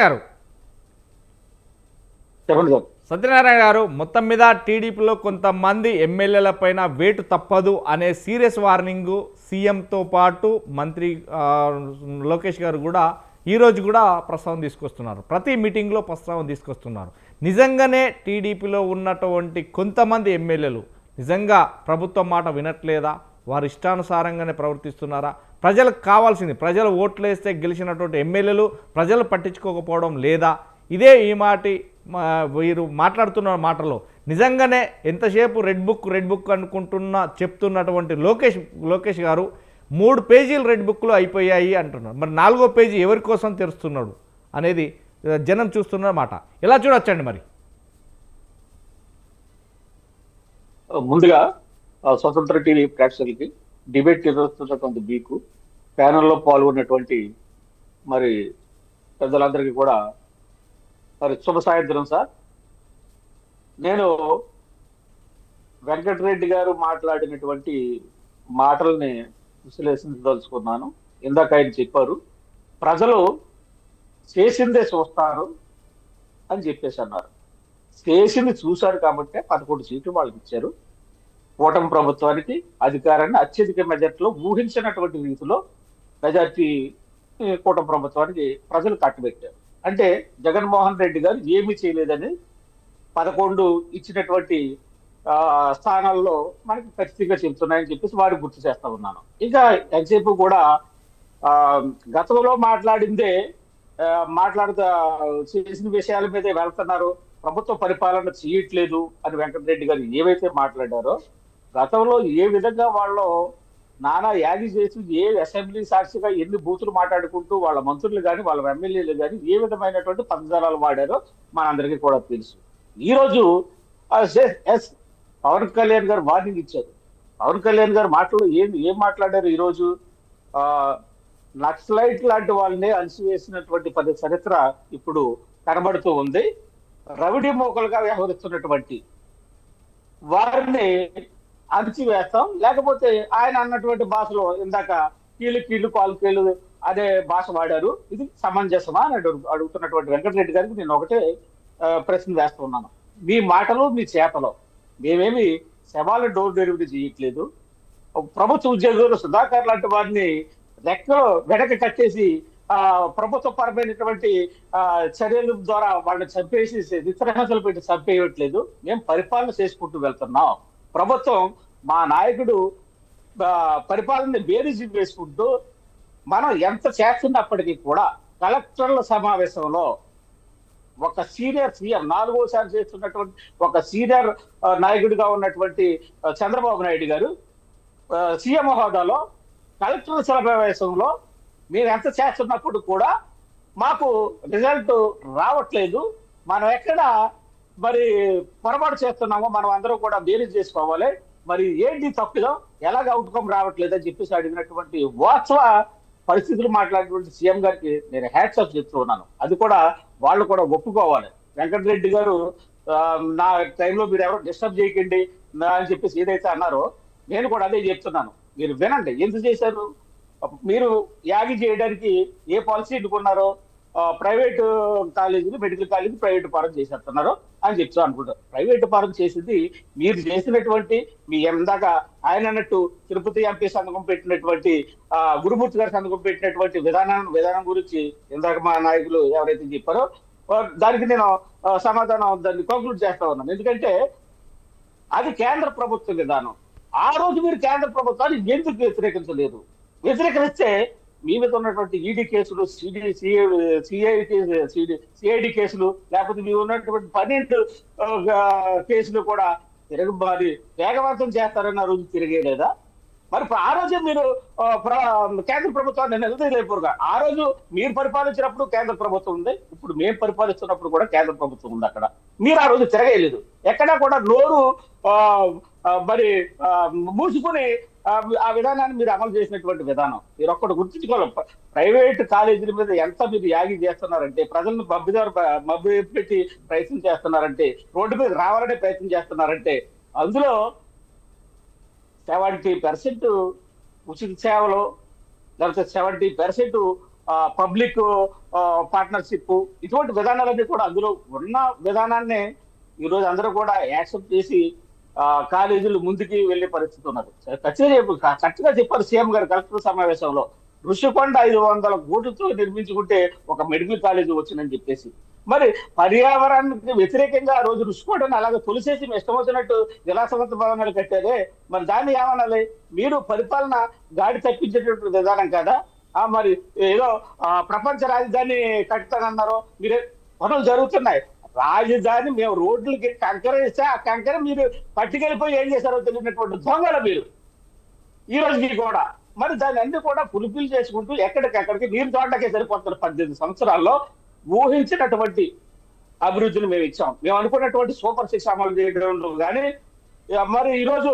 గారు, మొత్తం మీద టీడీపీలో కొంతమంది ఎమ్మెల్యేల పైన వేటు తప్పదు అనే సీరియస్ వార్నింగ్ సీఎంతో పాటు మంత్రి లోకేష్ గారు కూడా ఈరోజు కూడా ప్రస్తావన తీసుకొస్తున్నారు. ప్రతి మీటింగ్లో ప్రస్తావన తీసుకొస్తున్నారు. నిజంగానే టీడీపీలో ఉన్నటువంటి కొంతమంది ఎమ్మెల్యేలు నిజంగా ప్రభుత్వం మాట వినట్లేదా? వారు ఇష్టానుసారంగానే ప్రవర్తిస్తున్నారా? ప్రజలకు కావాల్సింది, ప్రజలు ఓట్లు వేస్తే గెలిచినటువంటి ఎమ్మెల్యేలు ప్రజలు పట్టించుకోకపోవడం లేదా? ఇదే ఈ వీరు మాట్లాడుతున్న మాటలో నిజంగానే ఎంతసేపు రెడ్ బుక్ చెప్తున్నటువంటి లోకేష్ గారు 3 పేజీలు రెడ్ బుక్లో అయిపోయాయి అంటున్నారు. మరి 4వ పేజీ ఎవరి కోసం తెరుస్తున్నాడు అనేది జనం చూస్తున్న మాట. ఎలా చూడొచ్చండి? మరి ముందుగా స్వతంత్ర టీవీ ప్రేక్షకులకి, డిబేట్ నిర్వహిస్తున్నటువంటి మీకు, ప్యానెల్లో పాల్గొన్నటువంటి మరి పెద్దలందరికీ కూడా మరి శుభ సాయంత్రం సార్. నేను వెంకటరెడ్డి గారు మాట్లాడినటువంటి మాటల్ని విశ్లేషించదలుచుకున్నాను. ఇందాక ఆయన చెప్పారు, ప్రజలు చేసిందే చూస్తారు అని చెప్పేసి అన్నారు. చేసింది చూశారు కాబట్టి 11 సీట్లు వాళ్ళకి ఇచ్చారు. కూటమి ప్రభుత్వానికి అధికారాన్ని అత్యధిక మెజార్టీలో ఊహించినటువంటి రీతిలో మెజార్టీ కూటమి ప్రభుత్వానికి ప్రజలు కట్టబెట్టారు. అంటే జగన్మోహన్ రెడ్డి గారు ఏమీ చేయలేదని 11 ఇచ్చినటువంటి స్థానాల్లో మనకి ఖచ్చితంగా చెప్తున్నాయని చెప్పేసి వారికి గుర్తు చేస్తా ఉన్నాను. ఇంకా ఎంతసేపు కూడా గతంలో మాట్లాడుతూ చేసిన విషయాల మీదే వెళ్తున్నారు, ప్రభుత్వ పరిపాలన చేయట్లేదు అని వెంకటరెడ్డి గారు ఏవైతే మాట్లాడారో, గతంలో ఏ విధంగా వాళ్ళు నానా యాగి చేసి ఏ అసెంబ్లీ సాక్షిగా ఎన్ని బూతులు మాట్లాడుకుంటూ వాళ్ళ మంత్రులు కానీ వాళ్ళ ఎమ్మెల్యేలు కానీ ఏ విధమైనటువంటి పదజాలాలు వాడారో మనందరికీ కూడా తెలుసు. ఈరోజు పవన్ కళ్యాణ్ గారు వార్నింగ్ ఇచ్చారు. పవన్ కళ్యాణ్ గారు మాటలు ఏం మాట్లాడారు ఈరోజు? ఆ నక్సలైట్ లాంటి వాళ్ళని అణిసివేసినటువంటి చరిత్ర ఇప్పుడు కనబడుతూ ఉంది. రవిడి మోకలుగా వ్యవహరిస్తున్నటువంటి వారిని అణిచివేస్తాం, లేకపోతే ఆయన అన్నటువంటి భాషలో ఇందాక కీళ్ళు కాలు కీళ్ళు అనే భాష వాడారు, ఇది సమంజసమా అని అడుగుతున్నటువంటి వెంకటరెడ్డి గారికి నేను ఒకటే ప్రశ్న వేస్తున్నాను. మీ మాటలు మీ చేతలో మేమేమి శవాల డోర్ డెలివరీ చేయట్లేదు. ప్రభుత్వ ఉద్యోగులు సుధాకర్ లాంటి వారిని రెక్కలో వెనక కట్టేసి ప్రభుత్వ పరమైనటువంటి చర్యల ద్వారా వాళ్ళని చంపేసి నిత్రహింసలు పెట్టి చంపేయట్లేదు. మేము పరిపాలన చేసుకుంటూ వెళ్తున్నాం. ప్రభుత్వం మా నాయకుడు పరిపాలన బేరీజు వేసుకుంటూ మనం ఎంత చేస్తున్నప్పటికీ కూడా కలెక్టర్ల సమావేశంలో ఒక సీనియర్ సీఎం 4వసారి చేస్తున్నటువంటి ఒక సీనియర్ నాయకుడిగా ఉన్నటువంటి చంద్రబాబు నాయుడు గారు సీఎం హోదాలో కలెక్టర్ల సమావేశంలో మేము ఎంత చేస్తున్నప్పుడు కూడా మాకు రిజల్ట్ రావట్లేదు, మనం ఎక్కడ మరి పొరపాటు చేస్తున్నామో మనం అందరూ కూడా బేరీజ్ చేసుకోవాలి, మరి ఏంటి తప్పిదో ఎలాగ అవుట్కమ్ రావట్లేదు అని చెప్పేసి అడిగినటువంటి వాస్తవ పరిస్థితులు మాట్లాడినటువంటి సీఎం గారికి నేను హ్యాట్స్ ఆఫ్ చెప్తూ ఉన్నాను. అది కూడా వాళ్ళు కూడా ఒప్పుకోవాలి. వెంకటరెడ్డి గారు నా టైంలో మీరు ఎవరో డిస్టర్బ్ చేయకండి అని చెప్పేసి ఏదైతే అన్నారో నేను కూడా అదే చెప్తున్నాను. మీరు వినండి, ఎందుకు చేశారు? మీరు యాగి చేయడానికి ఏ పాలసీ ఎన్నుకున్నారో ప్రైవేట్ కాలేజీలు, మెడికల్ కాలేజీ ప్రైవేట్ పరం చేసేస్తున్నారు అని చెప్తా అనుకుంటారు. ప్రైవేట్ పరం చేసింది మీరు చేసినటువంటి మీ ఇందాక ఆయన అన్నట్టు తిరుపతి ఎంపీ సంతకం పెట్టినటువంటి గురుమూర్తి గారి సంతకం పెట్టినటువంటి విధానం గురించి ఇందాక మా నాయకులు ఎవరైతే చెప్పారో దానికి నేను సమాధానం దాన్ని కంక్లూడ్ చేస్తా ఉన్నాను. ఎందుకంటే అది కేంద్ర ప్రభుత్వ విధానం. ఆ రోజు మీరు కేంద్ర ప్రభుత్వాన్ని ఎందుకు వ్యతిరేకించలేదు? వ్యతిరేకిస్తే మీ మీద ఉన్నటువంటి ఈడీ కేసులు, సిఐడి కేసులు, లేకపోతే మీ ఉన్నటువంటి 12 కేసులు కూడా తిరగబారి వేగవంతం చేస్తారని ఆ రోజు తిరిగేలేదా? మరి ఆ రోజే మీరు కేంద్ర ప్రభుత్వాన్ని నిలదీయలేపురుగా. ఆ రోజు మీరు పరిపాలించినప్పుడు కేంద్ర ప్రభుత్వం ఉంది, ఇప్పుడు మేము పరిపాలిస్తున్నప్పుడు కూడా కేంద్ర ప్రభుత్వం ఉంది. అక్కడ మీరు ఆ రోజు తిరగలేదు. ఎక్కడా కూడా నోరు మరి మూసుకుని ఆ విధానాన్ని మీరు అమలు చేసినటువంటి విధానం మీరు ఒక్కటి గుర్తించుకోవాలి. ప్రైవేట్ కాలేజీల మీద ఎంత మీరు యాగి చేస్తున్నారంటే, ప్రజలను మబ్బు పెట్టి ప్రయత్నం చేస్తున్నారంటే, రోడ్డు మీద రావాలనే ప్రయత్నం చేస్తున్నారంటే, అందులో 70% ఉచిత సేవలు, లేకపోతే 70% పబ్లిక్ పార్ట్నర్షిప్, ఇటువంటి విధానాలన్నీ కూడా అందులో ఉన్న విధానాన్ని ఈరోజు అందరూ కూడా యాక్సెప్ట్ చేసి కాలేజీలు ముందుకి వెళ్లే పరిస్థితి ఉన్నది. కరెక్ట్గా చెప్పారు సీఎం గారు కలెక్టర్ సమావేశంలో. ఋషికొండ 500 కోట్లతో నిర్మించుకుంటే ఒక మెడికల్ కాలేజీ వచ్చిందని చెప్పేసి, మరి పర్యావరణానికి వ్యతిరేకంగా ఆ రోజు ఋషికొండని అలాగే తొలిసేసి ఇష్టం వచ్చినట్టు విలాసవంత భవనాలు కట్టారే, మరి దాన్ని ఏమనాలి? మీరు పరిపాలన గాడి తప్పించేటటువంటి విధానం కదా. మరి ఏదో ప్రపంచ రాజధాని కట్టుతానన్నారో, మీరే పనులు జరుగుతున్నాయి. రాజధాని మేము రోడ్లకి కంకర ఇస్తే ఆ కంకర మీరు పట్టుకెళ్ళిపోయి ఏం చేశారో తెలియనటువంటి దొంగలు మీరు ఈ రోజుకి కూడా. మరి దాన్ని అన్ని కూడా పులిపిలు చేసుకుంటూ ఎక్కడికెక్కడికి నీరు తోటకే సరిపోతున్నారు. 18 సంవత్సరాల్లో ఊహించినటువంటి అభివృద్ధిని మేము ఇచ్చాం. మేము అనుకున్నటువంటి సూపర్ 6 అమలు చేయడం కానీ, మరి ఈరోజు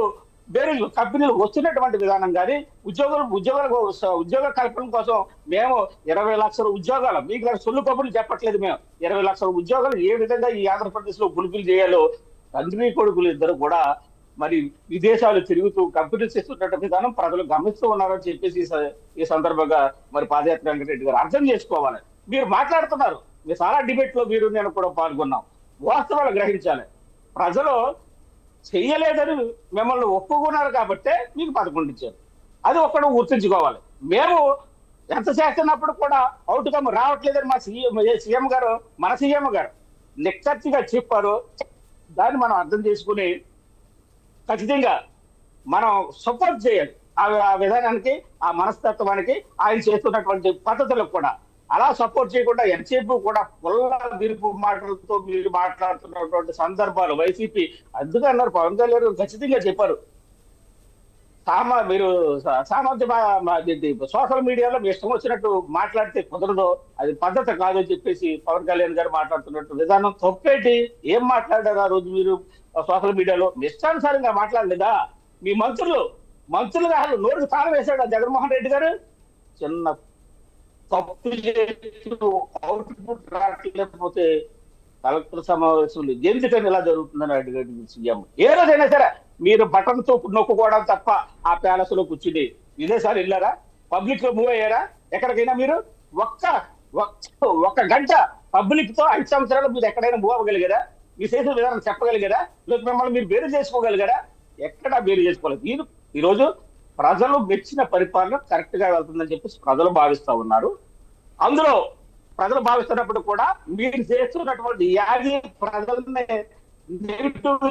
వేరే కంపెనీలు వస్తున్నటువంటి విధానం కానీ, ఉద్యోగ కల్పన కోసం మేము 20 లక్షల ఉద్యోగాలు, మీకు సొల్లు కబుర్లు చెప్పట్లేదు, మేము 20 లక్షల ఉద్యోగాలు ఏ విధంగా ఈ ఆంధ్రప్రదేశ్ లో పులిపిలు చేయాలో తండ్రి కొడుకులు ఇద్దరు కూడా మరి విదేశాలు తిరుగుతూ కంపెనీస్ ఇస్తున్నటువంటి విధానం ప్రజలు గమనిస్తూ ఉన్నారని చెప్పేసి ఈ సందర్భంగా మరి పాదయాత్ర వెంకటరెడ్డి గారు అర్థం చేసుకోవాలి. మీరు మాట్లాడుతున్నారు, మీరు చాలా డిబేట్ లో మీరు నేను కూడా పాల్గొన్నాం. వాస్తవాలు గ్రహించాలి. ప్రజలు చెయ్యలేదని మిమ్మల్ని ఒప్పుకున్నారు కాబట్టే మీకు 11 ఇచ్చారు. అది ఒక్కడు గుర్తుంచుకోవాలి. మేము ఎంత చేస్తున్నప్పుడు కూడా అవుట్కమ్ రావట్లేదని మా సీఎం గారు, మన సీఎం గారు నిక్కచ్చిగా చెప్పారు. దాన్ని మనం అర్థం చేసుకుని ఖచ్చితంగా మనం సపోర్ట్ చేయాలి ఆ విధానానికి, ఆ మనస్తత్వానికి, ఆయన చేస్తున్నటువంటి పద్ధతులకు కూడా. అలా సపోర్ట్ చేయకుండా ఎంతసేపు కూడా పొల్ల విరుపు మాటలతో మీరు మాట్లాడుతున్నటువంటి సందర్భాలు వైసీపీ అందుకే అన్నారు. పవన్ కళ్యాణ్ ఖచ్చితంగా చెప్పారు, మీరు సామాజిక సోషల్ మీడియాలో మీ ఇష్టం వచ్చినట్టు మాట్లాడితే కుదరదు, అది పద్ధతి కాదు అని చెప్పేసి పవన్ కళ్యాణ్ గారు మాట్లాడుతున్నట్టు విధానం తప్పేటి. ఏం మాట్లాడారు ఆ రోజు మీరు సోషల్ మీడియాలో? మీ ఇష్టానుసారంగా మాట్లాడలేదా? మీ మంత్రులుగా అసలు నోటికి తాళం వేశాడు జగన్మోహన్ రెడ్డి గారు. చిన్న తప్పు అవుట్పుట్ రాకపోతే కలెక్టర్ సమావేశంలో ఎందుకని ఇలా జరుగుతుందని అడిగాడు సీఎం. ఏ రోజైనా సరే మీరు బటన్ తో నొక్కుకోవడం తప్ప ఆ ప్యాలెస్ లో కూర్చుని విదేశాలు వెళ్ళారా? పబ్లిక్ లో మూవ్ అయ్యారా? ఎక్కడికైనా మీరు ఒక్క గంట పబ్లిక్ తో 5 సంవత్సరాలు మీరు ఎక్కడైనా మూవ్ అవ్వగలిగారా? మీ చేసిన విధానం చెప్పగలిగారా? లేకపోతే మిమ్మల్ని మీరు వేరు చేసుకోగలిగారా? ఎక్కడా వేరు చేసుకోలేదు. ఈ రోజు ప్రజలు మెచ్చిన పరిపాలన కరెక్ట్ గా వెళ్తుందని చెప్పేసి ప్రజలు భావిస్తా ఉన్నారు. అందులో ప్రజలు భావిస్తున్నప్పుడు కూడా మీరు చేస్తున్నటువంటి యాగి ప్రజల్ని నెగిటివ్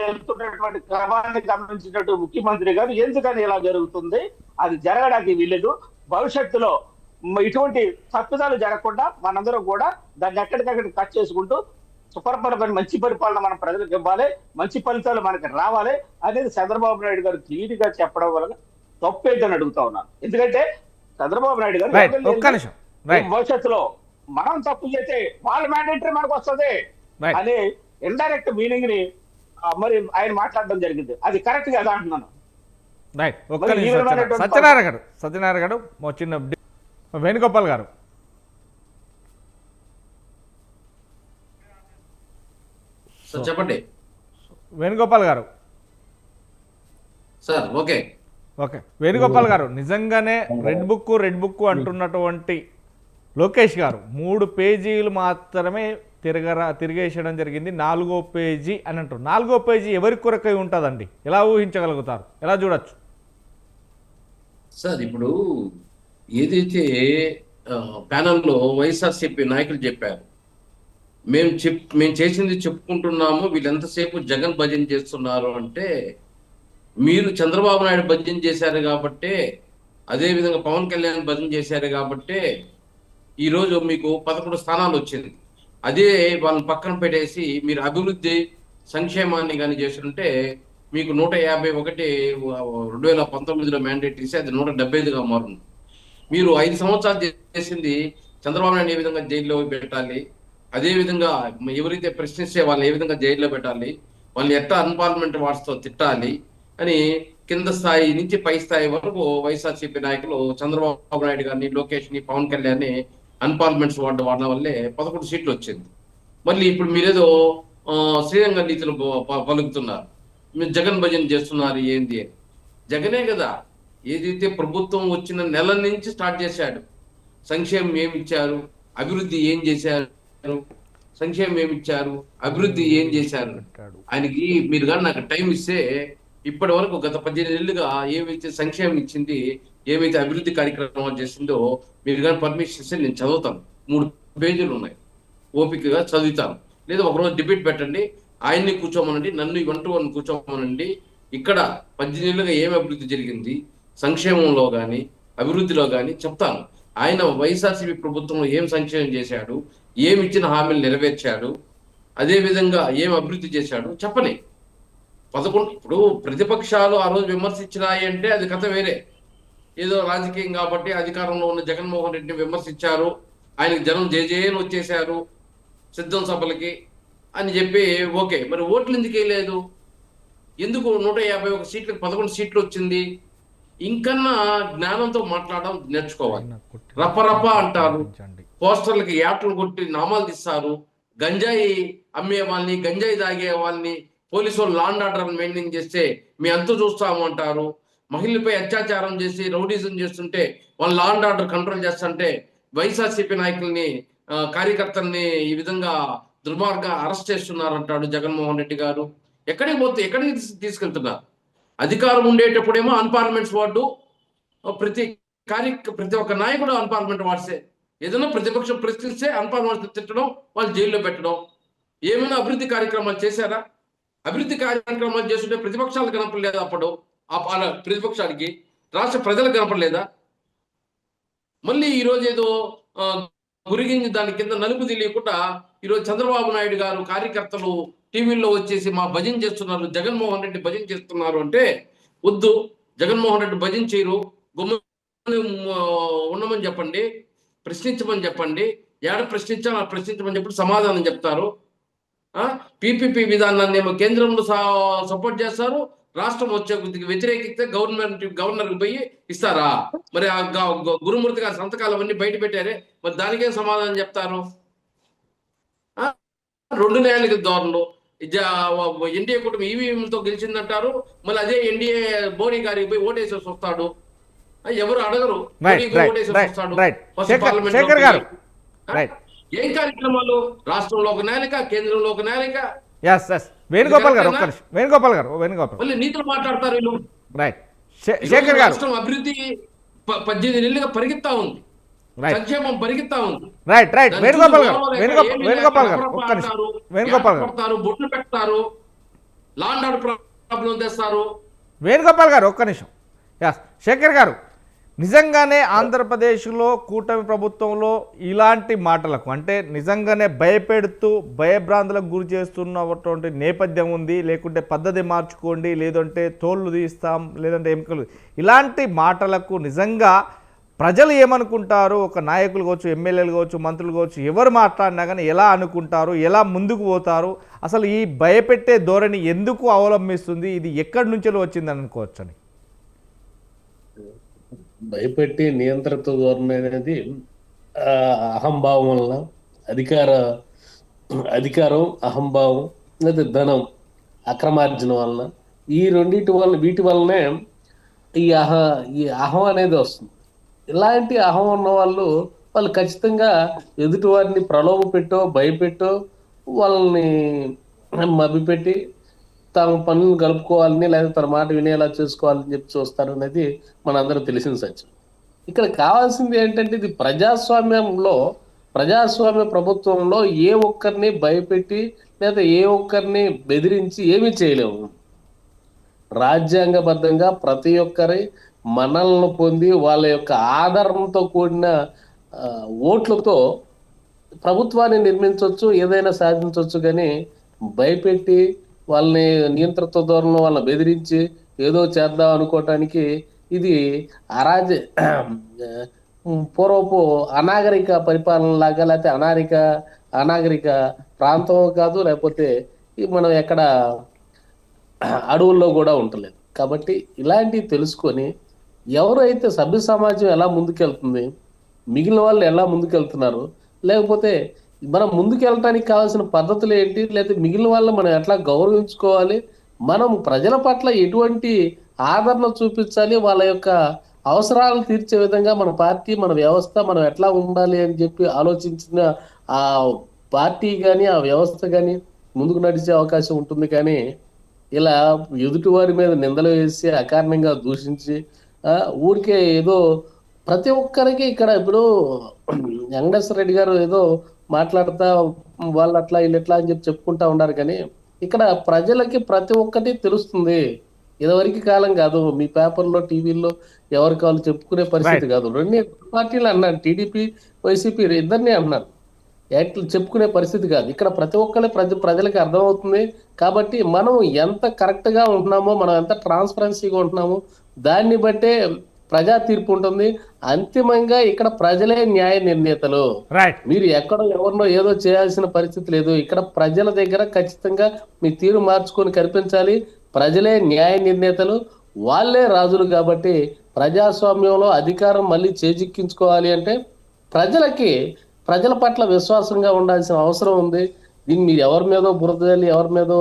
వెళ్తున్నటువంటి క్రమాన్ని గమనించినట్టు ముఖ్యమంత్రి గారు ఎందుకని ఇలా జరుగుతుంది, అది జరగడానికి వీలేదు. భవిష్యత్తులో ఇటువంటి తప్పిదాలు జరగకుండా మనందరం కూడా దాన్ని ఎక్కడికక్కడ కట్ చేసుకుంటూ సుపరిపాలన, మంచి పరిపాలన మనం ప్రజలకు ఇవ్వాలి, మంచి ఫలితాలు మనకి రావాలి అనేది చంద్రబాబు నాయుడు గారు క్లియర్గా చెప్పడం వల్ల తప్పేదని అడుగుతా ఉన్నాను. ఎందుకంటే చంద్రబాబు నాయుడు గారు భవిష్యత్తులో మనం తప్పు చేస్తే వాళ్ళ మ్యాండేటరీ మనకు వస్తుంది అనే ఇండైరెక్ట్ మీనింగ్ ని మరి ఆయన మాట్లాడడం జరిగింది. అది కరెక్ట్ కదా అంటున్నాను. రైట్. సత్యనారాయణ గారు చిన్న వేణుగోపాల్ గారు. చెప్పండి వేణుగోపాల్ గారు. సార్. ఓకే వేణుగోపాల్ గారు, నిజంగానే రెడ్ బుక్ అంటున్నటువంటి లోకేష్ గారు 3 పేజీలు మాత్రమే తిరిగేసడం జరిగింది, 4వ పేజీ అని అంటారు. 4వ పేజీ ఎవరి కొరకై ఉంటుందండి? ఎలా ఊహించగలుగుతారు? ఎలా చూడొచ్చు సార్? ఇప్పుడు ఏదైతే ప్యానల్లో వైఎస్ఆర్సీపీ నాయకులు చెప్పారు, మేము చేసింది చెప్పుకుంటున్నాము, వీళ్ళు ఎంతసేపు జగన్ భజన చేస్తున్నారు అంటే, మీరు చంద్రబాబు నాయుడు భజన చేశారు కాబట్టే, అదేవిధంగా పవన్ కళ్యాణ్ భజన చేశారు కాబట్టే ఈరోజు మీకు 11 స్థానాలు వచ్చింది. అదే వాళ్ళని పక్కన పెట్టేసి మీరు అభివృద్ధి సంక్షేమాన్ని కానీ చేస్తుంటే మీకు 151 2019లో మ్యాండేట్ ఇస్తే అది 175గా మారుంది. మీరు 5 సంవత్సరాలు చేసింది చంద్రబాబు నాయుడు ఏ విధంగా జైల్లో పెట్టాలి, అదేవిధంగా ఎవరైతే ప్రశ్నిస్తే వాళ్ళని ఏ విధంగా జైల్లో పెట్టాలి, వాళ్ళని ఎట్లా అన్పార్లమెంట్ వార్డ్స్తో తిట్టాలి అని కింద స్థాయి నుంచి పై స్థాయి వరకు వైఎస్ఆర్సీపీ నాయకులు చంద్రబాబు నాయుడు గారిని, లోకేష్ని, పవన్ కళ్యాణ్ని అన్పార్లమెంట్స్ వార్డు వాడడం వల్లే 11 సీట్లు వచ్చింది. మళ్ళీ ఇప్పుడు మీరేదో శ్రీరంగ నీతులు పలుకుతున్నారు, మీరు జగన్ భజన చేస్తున్నారు ఏంది అని. జగనే కదా ఏదైతే ప్రభుత్వం వచ్చిన నెల నుంచి స్టార్ట్ చేశాడు. సంక్షేమం ఏమి ఇచ్చారు, అభివృద్ధి ఏం చేశారు, సంక్షేమం ఏమి ఇచ్చారు, అభివృద్ధి ఏం చేశారు. ఆయనకి మీరు కానీ నాకు టైం ఇస్తే ఇప్పటి వరకు గత 18 ఏళ్ళుగా ఏమైతే సంక్షేమం ఇచ్చింది, ఏమైతే అభివృద్ధి కార్యక్రమాలు చేసిందో మీరు కానీ పర్మిషన్ ఇస్తే నేను చదువుతాను. 3 పేజీలు ఉన్నాయి, ఓపికగా చదువుతాను. లేదా ఒకరోజు డిబేట్ పెట్టండి, ఆయన్ని కూర్చోమనండి, నన్ను 1-to-1 కూర్చోమనండి. ఇక్కడ 18 ఏళ్ళుగా ఏమి అభివృద్ధి జరిగింది సంక్షేమంలో కానీ అభివృద్ధిలో కానీ చెప్తాను. ఆయన వైఎస్ఆర్సీపీ ప్రభుత్వంలో ఏం సంక్షేమం చేశాడు, ఏమి ఇచ్చిన హామీలు నెరవేర్చాడు, అదేవిధంగా ఏం అభివృద్ధి చేశాడు చెప్పని. 11 ఇప్పుడు ప్రతిపక్షాలు ఆ రోజు విమర్శించినాయి అంటే అది కథ వేరే. ఏదో రాజకీయం కాబట్టి అధికారంలో ఉన్న జగన్మోహన్ రెడ్డిని విమర్శించారు, ఆయనకి జనం జేజేని వచ్చేశారు సిద్ధం సభలకి అని చెప్పి ఓకే. మరి ఓట్లు ఎందుకు వేయలేదు? ఎందుకు 151 సీట్లకు 11 సీట్లు వచ్చింది? ఇంకన్నా జ్ఞానంతో మాట్లాడడం నేర్చుకోవాలి. రప్ప అంటారు, పోస్టర్లకి యాట్లు కొట్టి నామాలు తీస్తారు, గంజాయి అమ్మే వాళ్ళని, గంజాయి తాగే వాళ్ళని పోలీసు వాళ్ళు లా అండ్ ఆర్డర్ మెయింటైన్ చేస్తే మీ అంతు చూస్తాము అంటారు. మహిళలపై అత్యాచారం చేసి రౌడీజం చేస్తుంటే వాళ్ళు లా అండ్ ఆర్డర్ కంట్రోల్ చేస్తుంటే వైఎస్ఆర్సీపీ నాయకుల్ని, కార్యకర్తల్ని ఈ విధంగా దుర్మార్గ అరెస్ట్ చేస్తున్నారు అంటాడు జగన్మోహన్ రెడ్డి గారు. ఎక్కడికి తీసుకెళ్తున్నారు? అధికారం ఉండేటప్పుడేమో అన్పార్లమెంట్స్ వార్డు, ప్రతి ఒక్క నాయకుడు అన్పార్లమెంట్ వార్డ్సే. ఏదైనా ప్రతిపక్షం ప్రశ్నిస్తే అన్పార్లమెంట్ తిట్టడం, వాళ్ళు జైల్లో పెట్టడం. ఏమైనా అభివృద్ధి కార్యక్రమాలు చేశారా? అభివృద్ధి కార్యక్రమాలు చేస్తుంటే ప్రతిపక్షాలు కనపడలేదా? అప్పుడు ఆ ప్రతిపక్షానికి రాష్ట్ర ప్రజలకు కనపడలేదా? మళ్ళీ ఈరోజు ఏదో గురిగించి దాని కింద నలుపు తెలియకుండా ఈరోజు చంద్రబాబు నాయుడు గారు కార్యకర్తలు టీవీల్లో వచ్చేసి మా భజన చేస్తున్నారు, జగన్మోహన్ రెడ్డి భజన చేస్తున్నారు అంటే వద్దు, జగన్మోహన్ రెడ్డి భజించరు, గుమ్మని ఉండమని చెప్పండి, ప్రశ్నించమని చెప్పండి, ఏడ ప్రశ్నించాలో ఆ ప్రశ్నించమని చెప్పి సమాధానం చెప్తారు. పీపీపీ విధానాన్ని ఏమో కేంద్రంలో సపోర్ట్ చేస్తారు, రాష్ట్రం వచ్చే వ్యతిరేకిస్తే గవర్నర్కి పోయి ఇస్తారా? మరి ఆ గురుమూర్తి గారి సంతకాలు అవన్నీ బయట పెట్టారే, మరి దానికేం సమాధానం చెప్తారు? రెండు న్యాయాలకి ధోరణులు. ఎన్డీఏ కూటమి ఈవీఎంతో గెలిచిందంటారు, మళ్ళీ అదే ఎన్డీఏ మోడీ గారికి పోయి ఓటేసేసి వస్తాడు. ఎవరు అడగరు, ఓటేసేసి వస్తాడు. ఏం కార్యక్రమాలు? రాష్ట్రంలో ఒక నేలిక, కేంద్రంలో ఒక నేలిక. వేణుగోపాల్ గారు మళ్ళీ నీతులు మాట్లాడతారు వీళ్ళు. శేఖర్ గారు, రాష్ట్రం అభివృద్ధి 18 నెలలుగా పరిగెత్తా ఉంది, సంక్షేమం పరిగెత్తా ఉంది. బొట్లు పెడతారు, లాండ్ ఆర్డర్ ప్రాబ్లం తెస్తారు. వేణుగోపాల్ గారు ఒక్క నిమిషం. శేఖర్ గారు, నిజంగానే ఆంధ్రప్రదేశ్లో కూటమి ప్రభుత్వంలో ఇలాంటి మాటలకు అంటే నిజంగానే భయపెడుతూ భయభ్రాంతులకు గురి చేస్తున్నటువంటి నేపథ్యం ఉంది, లేకుంటే పద్ధతి మార్చుకోండి, లేదంటే తోళ్ళు తీస్తాం, లేదంటే ఎముకలు, ఇలాంటి మాటలకు నిజంగా ప్రజలు ఏమనుకుంటారు? ఒక నాయకులు కావచ్చు, ఎమ్మెల్యేలు కావచ్చు, మంత్రులు కావచ్చు, ఎవరు మాట్లాడినా కానీ ఎలా అనుకుంటారు, ఎలా ముందుకు పోతారు? అసలు ఈ భయపెట్టే ధోరణి ఎందుకు అవలంబిస్తుంది? ఇది ఎక్కడి నుంచో వచ్చిందని అనుకోవచ్చని. భయపెట్టి నియంత్రిత ధోరణి అనేది అహంభావం వలన, అధికారం అహంభావం లేదా ధనం అక్రమార్జన వలన, ఈ వీటి వల్లనే ఈ అహం అనేది వస్తుంది. ఇలాంటి అహం ఉన్న వాళ్ళు ఖచ్చితంగా ఎదుటి వారిని ప్రలోభ పెట్టో భయపెట్టో వాళ్ళని మభ్యపెట్టి తమ పనులను కలుపుకోవాలని లేదా తన మాట వినేలా చేసుకోవాలని చెప్పి చూస్తారు అనేది మనందరూ తెలిసిన సత్యం. ఇక్కడ కావాల్సింది ఏంటంటే, ఇది ప్రజాస్వామ్య ప్రభుత్వంలో ఏ ఒక్కరిని భయపెట్టి లేదా ఏ ఒక్కరిని బెదిరించి ఏమీ చేయలేము. రాజ్యాంగబద్ధంగా ప్రతి ఒక్కరి మనల్ని పొంది వాళ్ళ యొక్క ఆదరణతో కూడిన ఓట్లతో ప్రభుత్వాన్ని నిర్మించవచ్చు, ఏదైనా సాధించవచ్చు. కానీ భయపెట్టి వాళ్ళని నియంత్రిత ధోరణిలో వాళ్ళని బెదిరించి ఏదో చేద్దాం అనుకోవటానికి ఇది పూర్వపు అనాగరిక పరిపాలన లాగా, లేకపోతే అనాగరిక ప్రాంతం కాదు, లేకపోతే మనం ఎక్కడ అడవుల్లో కూడా ఉండలేదు. కాబట్టి ఇలాంటివి తెలుసుకొని ఎవరైతే సభ్య సమాజం ఎలా ముందుకెళ్తుంది, మిగిలిన వాళ్ళు ఎలా ముందుకెళ్తున్నారు, లేకపోతే మనం ముందుకెళ్ళటానికి కావాల్సిన పద్ధతులు ఏంటి, లేకపోతే మిగిలిన వాళ్ళని మనం ఎట్లా గౌరవించుకోవాలి, మనం ప్రజల పట్ల ఎటువంటి ఆదరణ చూపించాలి, వాళ్ళ యొక్క అవసరాలను తీర్చే విధంగా మన పార్టీ, మన వ్యవస్థ, మనం ఎట్లా ఉండాలి అని చెప్పి ఆలోచించిన ఆ పార్టీ కానీ ఆ వ్యవస్థ కానీ ముందుకు నడిచే అవకాశం ఉంటుంది. కానీ ఇలా ఎదుటివారి మీద నిందలు వేసి అకారణంగా దూషించి ఊరికే ఏదో ప్రతి ఒక్కరికి ఇక్కడ ఇప్పుడు వెంకటేశ్వర రెడ్డి గారు ఏదో మాట్లాడుతా వాళ్ళు అట్లా వీళ్ళు ఎట్లా అని చెప్పి చెప్పుకుంటా ఉన్నారు. కానీ ఇక్కడ ప్రజలకి ప్రతి ఒక్కటి తెలుస్తుంది. ఇదివరకు కాలం కాదు, మీ పేపర్లో టీవీల్లో ఎవరికి వాళ్ళు చెప్పుకునే పరిస్థితి కాదు. రెండు పార్టీలు అన్నాను, టీడీపీ వైసీపీ ఇద్దరిని అన్నాను, ఎట్లా చెప్పుకునే పరిస్థితి కాదు. ఇక్కడ ప్రతి ఒక్కరి ప్రజలకు అర్థమవుతుంది. కాబట్టి మనం ఎంత కరెక్ట్ గా ఉంటున్నామో, మనం ఎంత ట్రాన్స్పరెన్సీగా ఉంటున్నామో దాన్ని బట్టే ప్రజా తీర్పు ఉంటుంది. అంతిమంగా ఇక్కడ ప్రజలే న్యాయ నిర్ణేతలు. మీరు ఎక్కడో ఎవరినో ఏదో చేయాల్సిన పరిస్థితి లేదు. ఇక్కడ ప్రజల దగ్గర ఖచ్చితంగా మీ తీరు మార్చుకొని కనిపించాలి. ప్రజలే న్యాయ నిర్ణేతలు, వాళ్ళే రాజులు. కాబట్టి ప్రజాస్వామ్యంలో అధికారం మళ్ళీ చేజిక్కించుకోవాలి అంటే ప్రజల పట్ల విశ్వాసంగా ఉండాల్సిన అవసరం ఉంది. దీన్ని మీరు ఎవరి మీదో బురదలి ఎవరి మీదో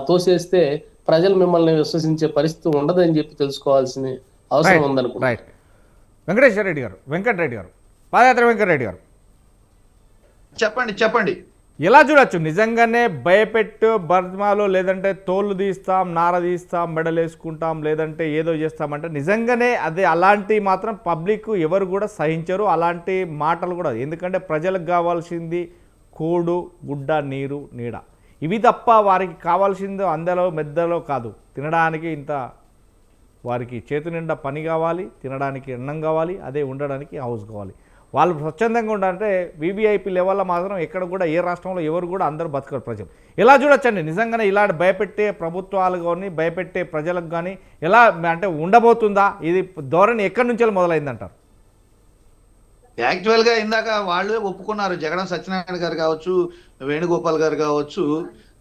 తోసేస్తే ప్రజలు మిమ్మల్ని విశ్వసించే పరిస్థితి ఉండదని చెప్పి తెలుసుకోవాల్సిన అవసరం ఉందనుకుంటా. వెంకటరెడ్డి గారు పాదయాత్ర వెంకటరెడ్డి గారు చెప్పండి. ఎలా చూడొచ్చు? నిజంగానే భయపెట్టు బర్మాలో, లేదంటే తోళ్ళు తీస్తాం, నార తీస్తాం, మెడలేసుకుంటాం, లేదంటే ఏదో చేస్తామంటే నిజంగానే అదే అలాంటి మాత్రం పబ్లిక్ ఎవరు కూడా సహించరు. అలాంటి మాటలు కూడా, ఎందుకంటే ప్రజలకు కావాల్సింది కూడు, గుడ్డ, నీరు, నీడ, ఇవి తప్ప వారికి కావాల్సింది అందలో మెద్దలో కాదు. తినడానికి ఇంత వారికి చేతి నిండా పని కావాలి, తినడానికి అన్నం కావాలి, అదే ఉండడానికి హౌస్ కావాలి. వాళ్ళు స్వచ్ఛందంగా ఉండాలంటే వీవీఐపీ లెవెల్లో మాత్రం ఎక్కడ కూడా ఏ రాష్ట్రంలో ఎవరు కూడా అందరూ బతకరు ప్రజలు. ఎలా చూడొచ్చండి నిజంగానే ఇలాంటి భయపెట్టే ప్రభుత్వాలు కానీ భయపెట్టే ప్రజలకు కానీ ఎలా అంటే ఉండబోతుందా? ఇది ధోరణి ఎక్కడి నుంచి మొదలైందంటారు? యాక్చువల్ గా ఇందాక వాళ్ళు ఒప్పుకున్నారు, జగడం సత్యనారాయణ గారు కావచ్చు, వేణుగోపాల్ గారు కావచ్చు,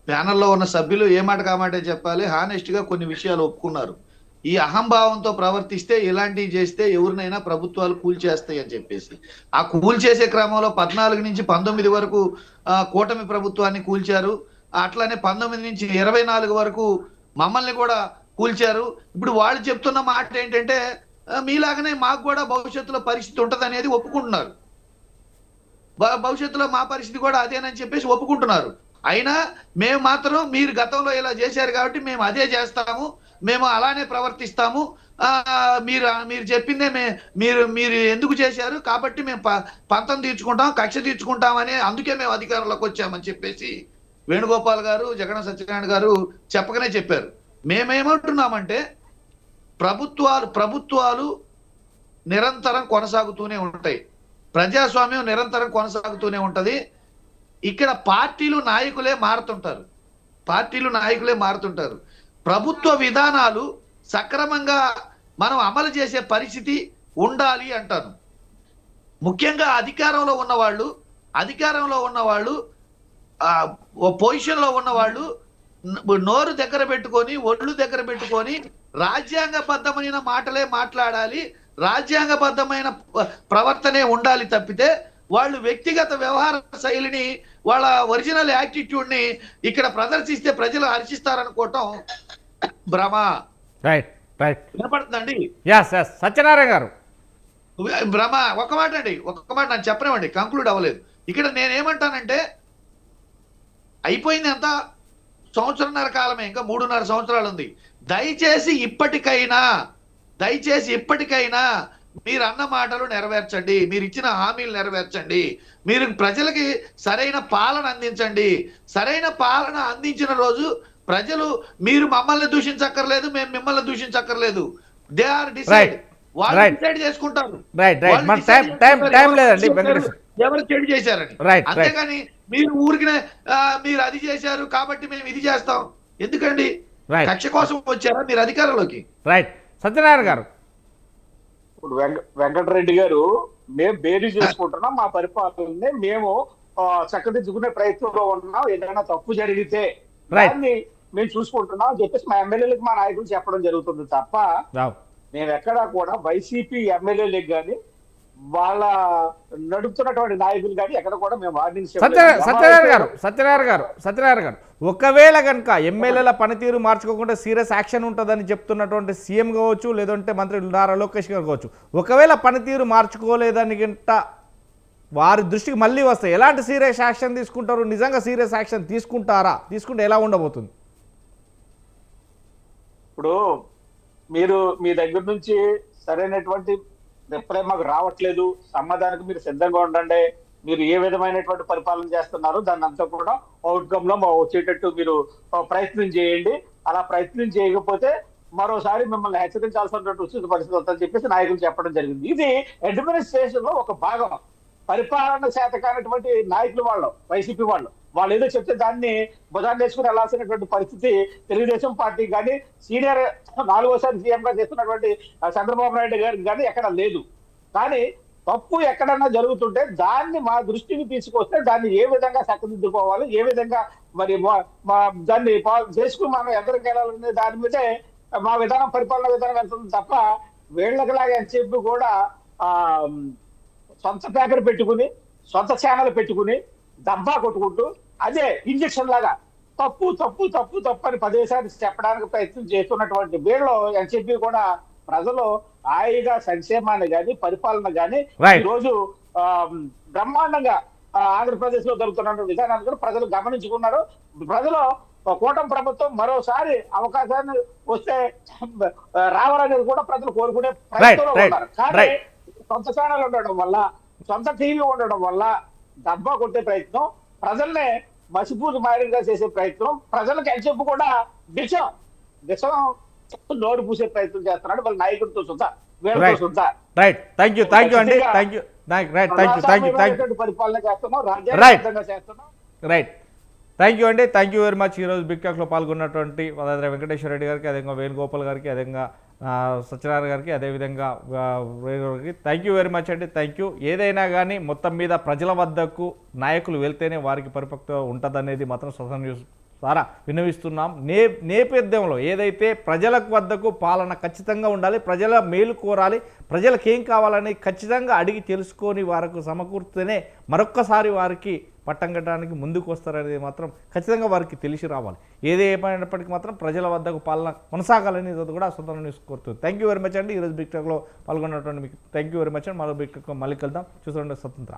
ప్యానెల్లో ఉన్న సభ్యులు ఏ మాట కామాటే చెప్పాలి, హానెస్ట్ గా కొన్ని విషయాలు ఒప్పుకున్నారు. ఈ అహంభావంతో ప్రవర్తిస్తే ఇలాంటివి చేస్తే ఎవరినైనా ప్రభుత్వాలు కూల్చేస్తాయి అని చెప్పేసి, ఆ కూల్చేసే క్రమంలో 14 నుంచి 19 వరకు కూటమి ప్రభుత్వాన్ని కూల్చారు. అట్లానే 19 నుంచి 24 వరకు మమ్మల్ని కూడా కూల్చారు. ఇప్పుడు వాళ్ళు చెప్తున్న మాట ఏంటంటే మీలాగనే మాకు కూడా భవిష్యత్తులో పరిస్థితి ఉంటది అనేది ఒప్పుకుంటున్నారు. భవిష్యత్తులో మా పరిస్థితి కూడా అదేనని చెప్పేసి ఒప్పుకుంటున్నారు. అయినా మేము మాత్రం మీరు గతంలో ఇలా చేశారు కాబట్టి మేము అదే చేస్తాము, మేము అలానే ప్రవర్తిస్తాము, మీరు చెప్పిందే మీరు ఎందుకు చేశారు కాబట్టి మేము పంతం తీర్చుకుంటాం, కక్ష తీర్చుకుంటాం అని అందుకే మేము అధికారంలోకి వచ్చామని చెప్పేసి వేణుగోపాల్ గారు, జగన్ సత్యనారాయణ గారు చెప్పకనే చెప్పారు. మేమేమంటున్నామంటే ప్రభుత్వాలు నిరంతరం కొనసాగుతూనే ఉంటాయి, ప్రజాస్వామ్యం నిరంతరం కొనసాగుతూనే ఉంటది. ఇక్కడ పార్టీలు నాయకులే మారుతుంటారు. ప్రభుత్వ విధానాలు సక్రమంగా మనం అమలు చేసే పరిస్థితి ఉండాలి అంటాను. ముఖ్యంగా అధికారంలో ఉన్నవాళ్ళు పొజిషన్లో ఉన్నవాళ్ళు నోరు దగ్గర పెట్టుకొని ఒళ్ళు దగ్గర పెట్టుకొని రాజ్యాంగబద్ధమైన మాటలే మాట్లాడాలి, రాజ్యాంగబద్ధమైన ప్రవర్తనే ఉండాలి తప్పితే వాళ్ళు వ్యక్తిగత వ్యవహార శైలిని, వాళ్ళ ఒరిజినల్ యాటిట్యూడ్ ని ఇక్కడ ప్రదర్శిస్తే ప్రజలు హర్షిస్తారనుకోవటం భ్రమ. రైట్ వినపడుతుందండి? సత్యనారాయణ గారు భ్రమ. ఒక మాట నన్ను చెప్పనివ్వండి, కంక్లూడ్ అవ్వలేదు. ఇక్కడ నేనేమంటానంటే అయిపోయింది అంతా, సంవత్సరన్నర కాలమే, ఇంకా 3.5 సంవత్సరాలు ఉంది. దయచేసి ఇప్పటికైనా మీరు అన్న మాటలు నెరవేర్చండి, మీరు ఇచ్చిన హామీలు నెరవేర్చండి, మీరు ప్రజలకి సరైన పాలన అందించండి. సరైన పాలన అందించిన రోజు ప్రజలు మీరు మమ్మల్ని దూషించక్కర్లేదు, మేము మిమ్మల్ని దూషించక్కర్లేదు. దే ఆర్ డిసైడ్, వాళ్ళు డిసైడ్ చేసుకుంటారు ఎవరు చెడు చేశారని. అంతేగాని మీరు ఊరికినే మీరు అది చేశారు కాబట్టి మేము ఇది చేస్తాం ఎందుకండి? కక్ష కోసం వచ్చారా మీరు అధికారంలోకి? రైట్ సత్యనారాయణ గారు. ఇప్పుడు వెంకటరెడ్డి గారు, మేము బేరీ చేసుకుంటున్నాం, మా పరిపాలనని మేము చక్కదిద్దుకునే ప్రయత్నంలో ఉన్నాం, ఏదైనా తప్పు జరిగితే దాన్ని మేము చూసుకుంటున్నాం అని చెప్పేసి మా ఎమ్మెల్యేలకు మా నాయకులు చెప్పడం జరుగుతుంది తప్ప మేము ఎక్కడా కూడా వైసీపీ ఎమ్మెల్యేలకు కానీ వాళ్ళ నడుపుతున్నటువంటి నాయకులు కానీ ఎక్కడ కూడా మేము వార్నింగ్స్. సత్యనారాయణ గారు ఒకవేళ కనుక ఎమ్మెల్యేల పనితీరు మార్చుకోకుండా సీరియస్ యాక్షన్ ఉంటుందని చెప్తున్నటువంటి సీఎం కావచ్చు, లేదంటే మంత్రి నారా లోకేష్ గారు కావచ్చు, ఒకవేళ పనితీరు మార్చుకోలేదని గంట వారి దృష్టికి మళ్ళీ వస్తాయి, ఎలాంటి సీరియస్ యాక్షన్ తీసుకుంటారు? నిజంగా సీరియస్ యాక్షన్ తీసుకుంటారా? తీసుకుంటే ఎలా ఉండబోతుంది? ఇప్పుడు మీరు మీ దగ్గర నుంచి సరైనటువంటి రిప్లై మాకు రావట్లేదు, సమాధానానికి మీరు సిద్ధంగా ఉండండి, మీరు ఏ విధమైనటువంటి పరిపాలన చేస్తున్నారు దాన్ని అంతా కూడా అవుట్కమ్ లో వచ్చేటట్టు మీరు ప్రయత్నం చేయండి. అలా ప్రయత్నం చేయకపోతే మరోసారి మిమ్మల్ని హెచ్చరించాల్సినటువంటి ఉచిత పరిస్థితి వస్తుందని చెప్పేసి నాయకులు చెప్పడం జరిగింది. ఇది అడ్మినిస్ట్రేషన్ లో ఒక భాగం. పరిపాలన శాత కానటువంటి నాయకులు వైసీపీ వాళ్ళు ఏదో చెప్తే దాన్ని బుధాన్ని వేసుకుని వెళ్లాల్సినటువంటి పరిస్థితి తెలుగుదేశం పార్టీ కానీ సీనియర్ 4వసారి సీఎం గా చేస్తున్నటువంటి చంద్రబాబు నాయుడు గారికి కానీ ఎక్కడ లేదు. కానీ తప్పు ఎక్కడన్నా జరుగుతుంటే దాన్ని మా దృష్టికి తీసుకొస్తే దాన్ని ఏ విధంగా చక్కదిద్దుకోవాలి, ఏ విధంగా మరి దాన్ని చేసుకుని మనం ఎక్కడికి వెళ్ళాలనే దాని మీదే మా పరిపాలన విధానం వెళ్తుంది తప్ప వీళ్ళకిలాగా అని చెప్పి కూడా సొంత పేపర్ పెట్టుకుని సొంత ఛానల్ పెట్టుకుని దబ్బా కొట్టుకుంటూ అదే ఇంజక్షన్ లాగా తప్పు తప్పు తప్పు తప్పు అని 10 సార్లు చెప్పడానికి ప్రయత్నం చేస్తున్నటువంటి వీళ్ళు అని చెప్పి కూడా ప్రజలు హాయిగా సంక్షేమాన్ని కానీ పరిపాలన కానీ ఈ రోజు బ్రహ్మాండంగా ఆంధ్రప్రదేశ్ లో జరుగుతున్నటువంటి విధానాన్ని కూడా ప్రజలు గమనించుకున్నారు. ప్రజలు కూటమి ప్రభుత్వం మరోసారి అవకాశాన్ని వస్తే రావాలనేది కూడా ప్రజలు కోరుకునే ప్రయత్నంలో ఉన్నారు. కానీ సొంత ఛానల్ ఉండడం వల్ల, సొంత టీవీ ఉండడం వల్ల దబ్బా కొట్టే ప్రయత్నం, ప్రజల్నే మసిపూసి మారిగా చేసే ప్రయత్నం, ప్రజలకు అని చెప్పు కూడా విషం నోరు పూసే ప్రయత్నం చేస్తున్నాడు వాళ్ళ నాయకుడితో సుతా, వీళ్ళతో సుతా. రైట్, థ్యాంక్ యూ అండి, thank you. Right thank you ప్రజాస్వామ్యమైనటువంటి పరిపాలన చేస్తున్నాం, Right. రాజ్యాంగబద్ధంగా చేస్తున్నాం. రైట్ థ్యాంక్ యూ అండి, థ్యాంక్ యూ వెరీ మచ్. ఈరోజు బిగ్ టాక్లో పాల్గొన్నటువంటి వదాద్రి వెంకటేశ్వర రెడ్డి గారికి, అదేవిధంగా వేణుగోపాల్ గారికి, అదేవిధంగా సత్యనారాయణ గారికి, అదేవిధంగా వేణు గారికి థ్యాంక్ యూ వెరీ మచ్ అండి. Thank you. ఏదైనా కానీ మొత్తం మీద ప్రజల వద్దకు నాయకులు వెళ్తేనే వారికి పరిపక్వత ఉంటుందనేది మాత్రం స్వతంత్ర న్యూస్ ద్వారా విన్నవిస్తున్నాం. నేపథ్యంలో ఏదైతే ప్రజల వద్దకు పాలన ఖచ్చితంగా ఉండాలి, ప్రజల మేలు కోరాలి, ప్రజలకు ఏం కావాలని ఖచ్చితంగా అడిగి తెలుసుకొని వారికి సమకూర్తేనే మరొక్కసారి వారికి పట్టం కట్టడానికి ముందుకు వస్తారనేది మాత్రం ఖచ్చితంగా వారికి తెలిసి రావాలి. ఏమైనప్పటికీ మాత్రం ప్రజల వద్దకు పాలన కొనసాగాలని కూడా స్వతంత్ర న్యూస్ కోరుతుంది. థ్యాంక్ యూ వెరీ మచ్ అండి. ఈరోజు బిగ్ టాక్లో పాల్గొన్నటువంటి మీకు థ్యాంక్ యూ వెరీ మచ్ అండి. మరో బిగ్ టాక్లో మళ్ళీ కలుద్దాం. చూస్తుండే స్వతంత్ర.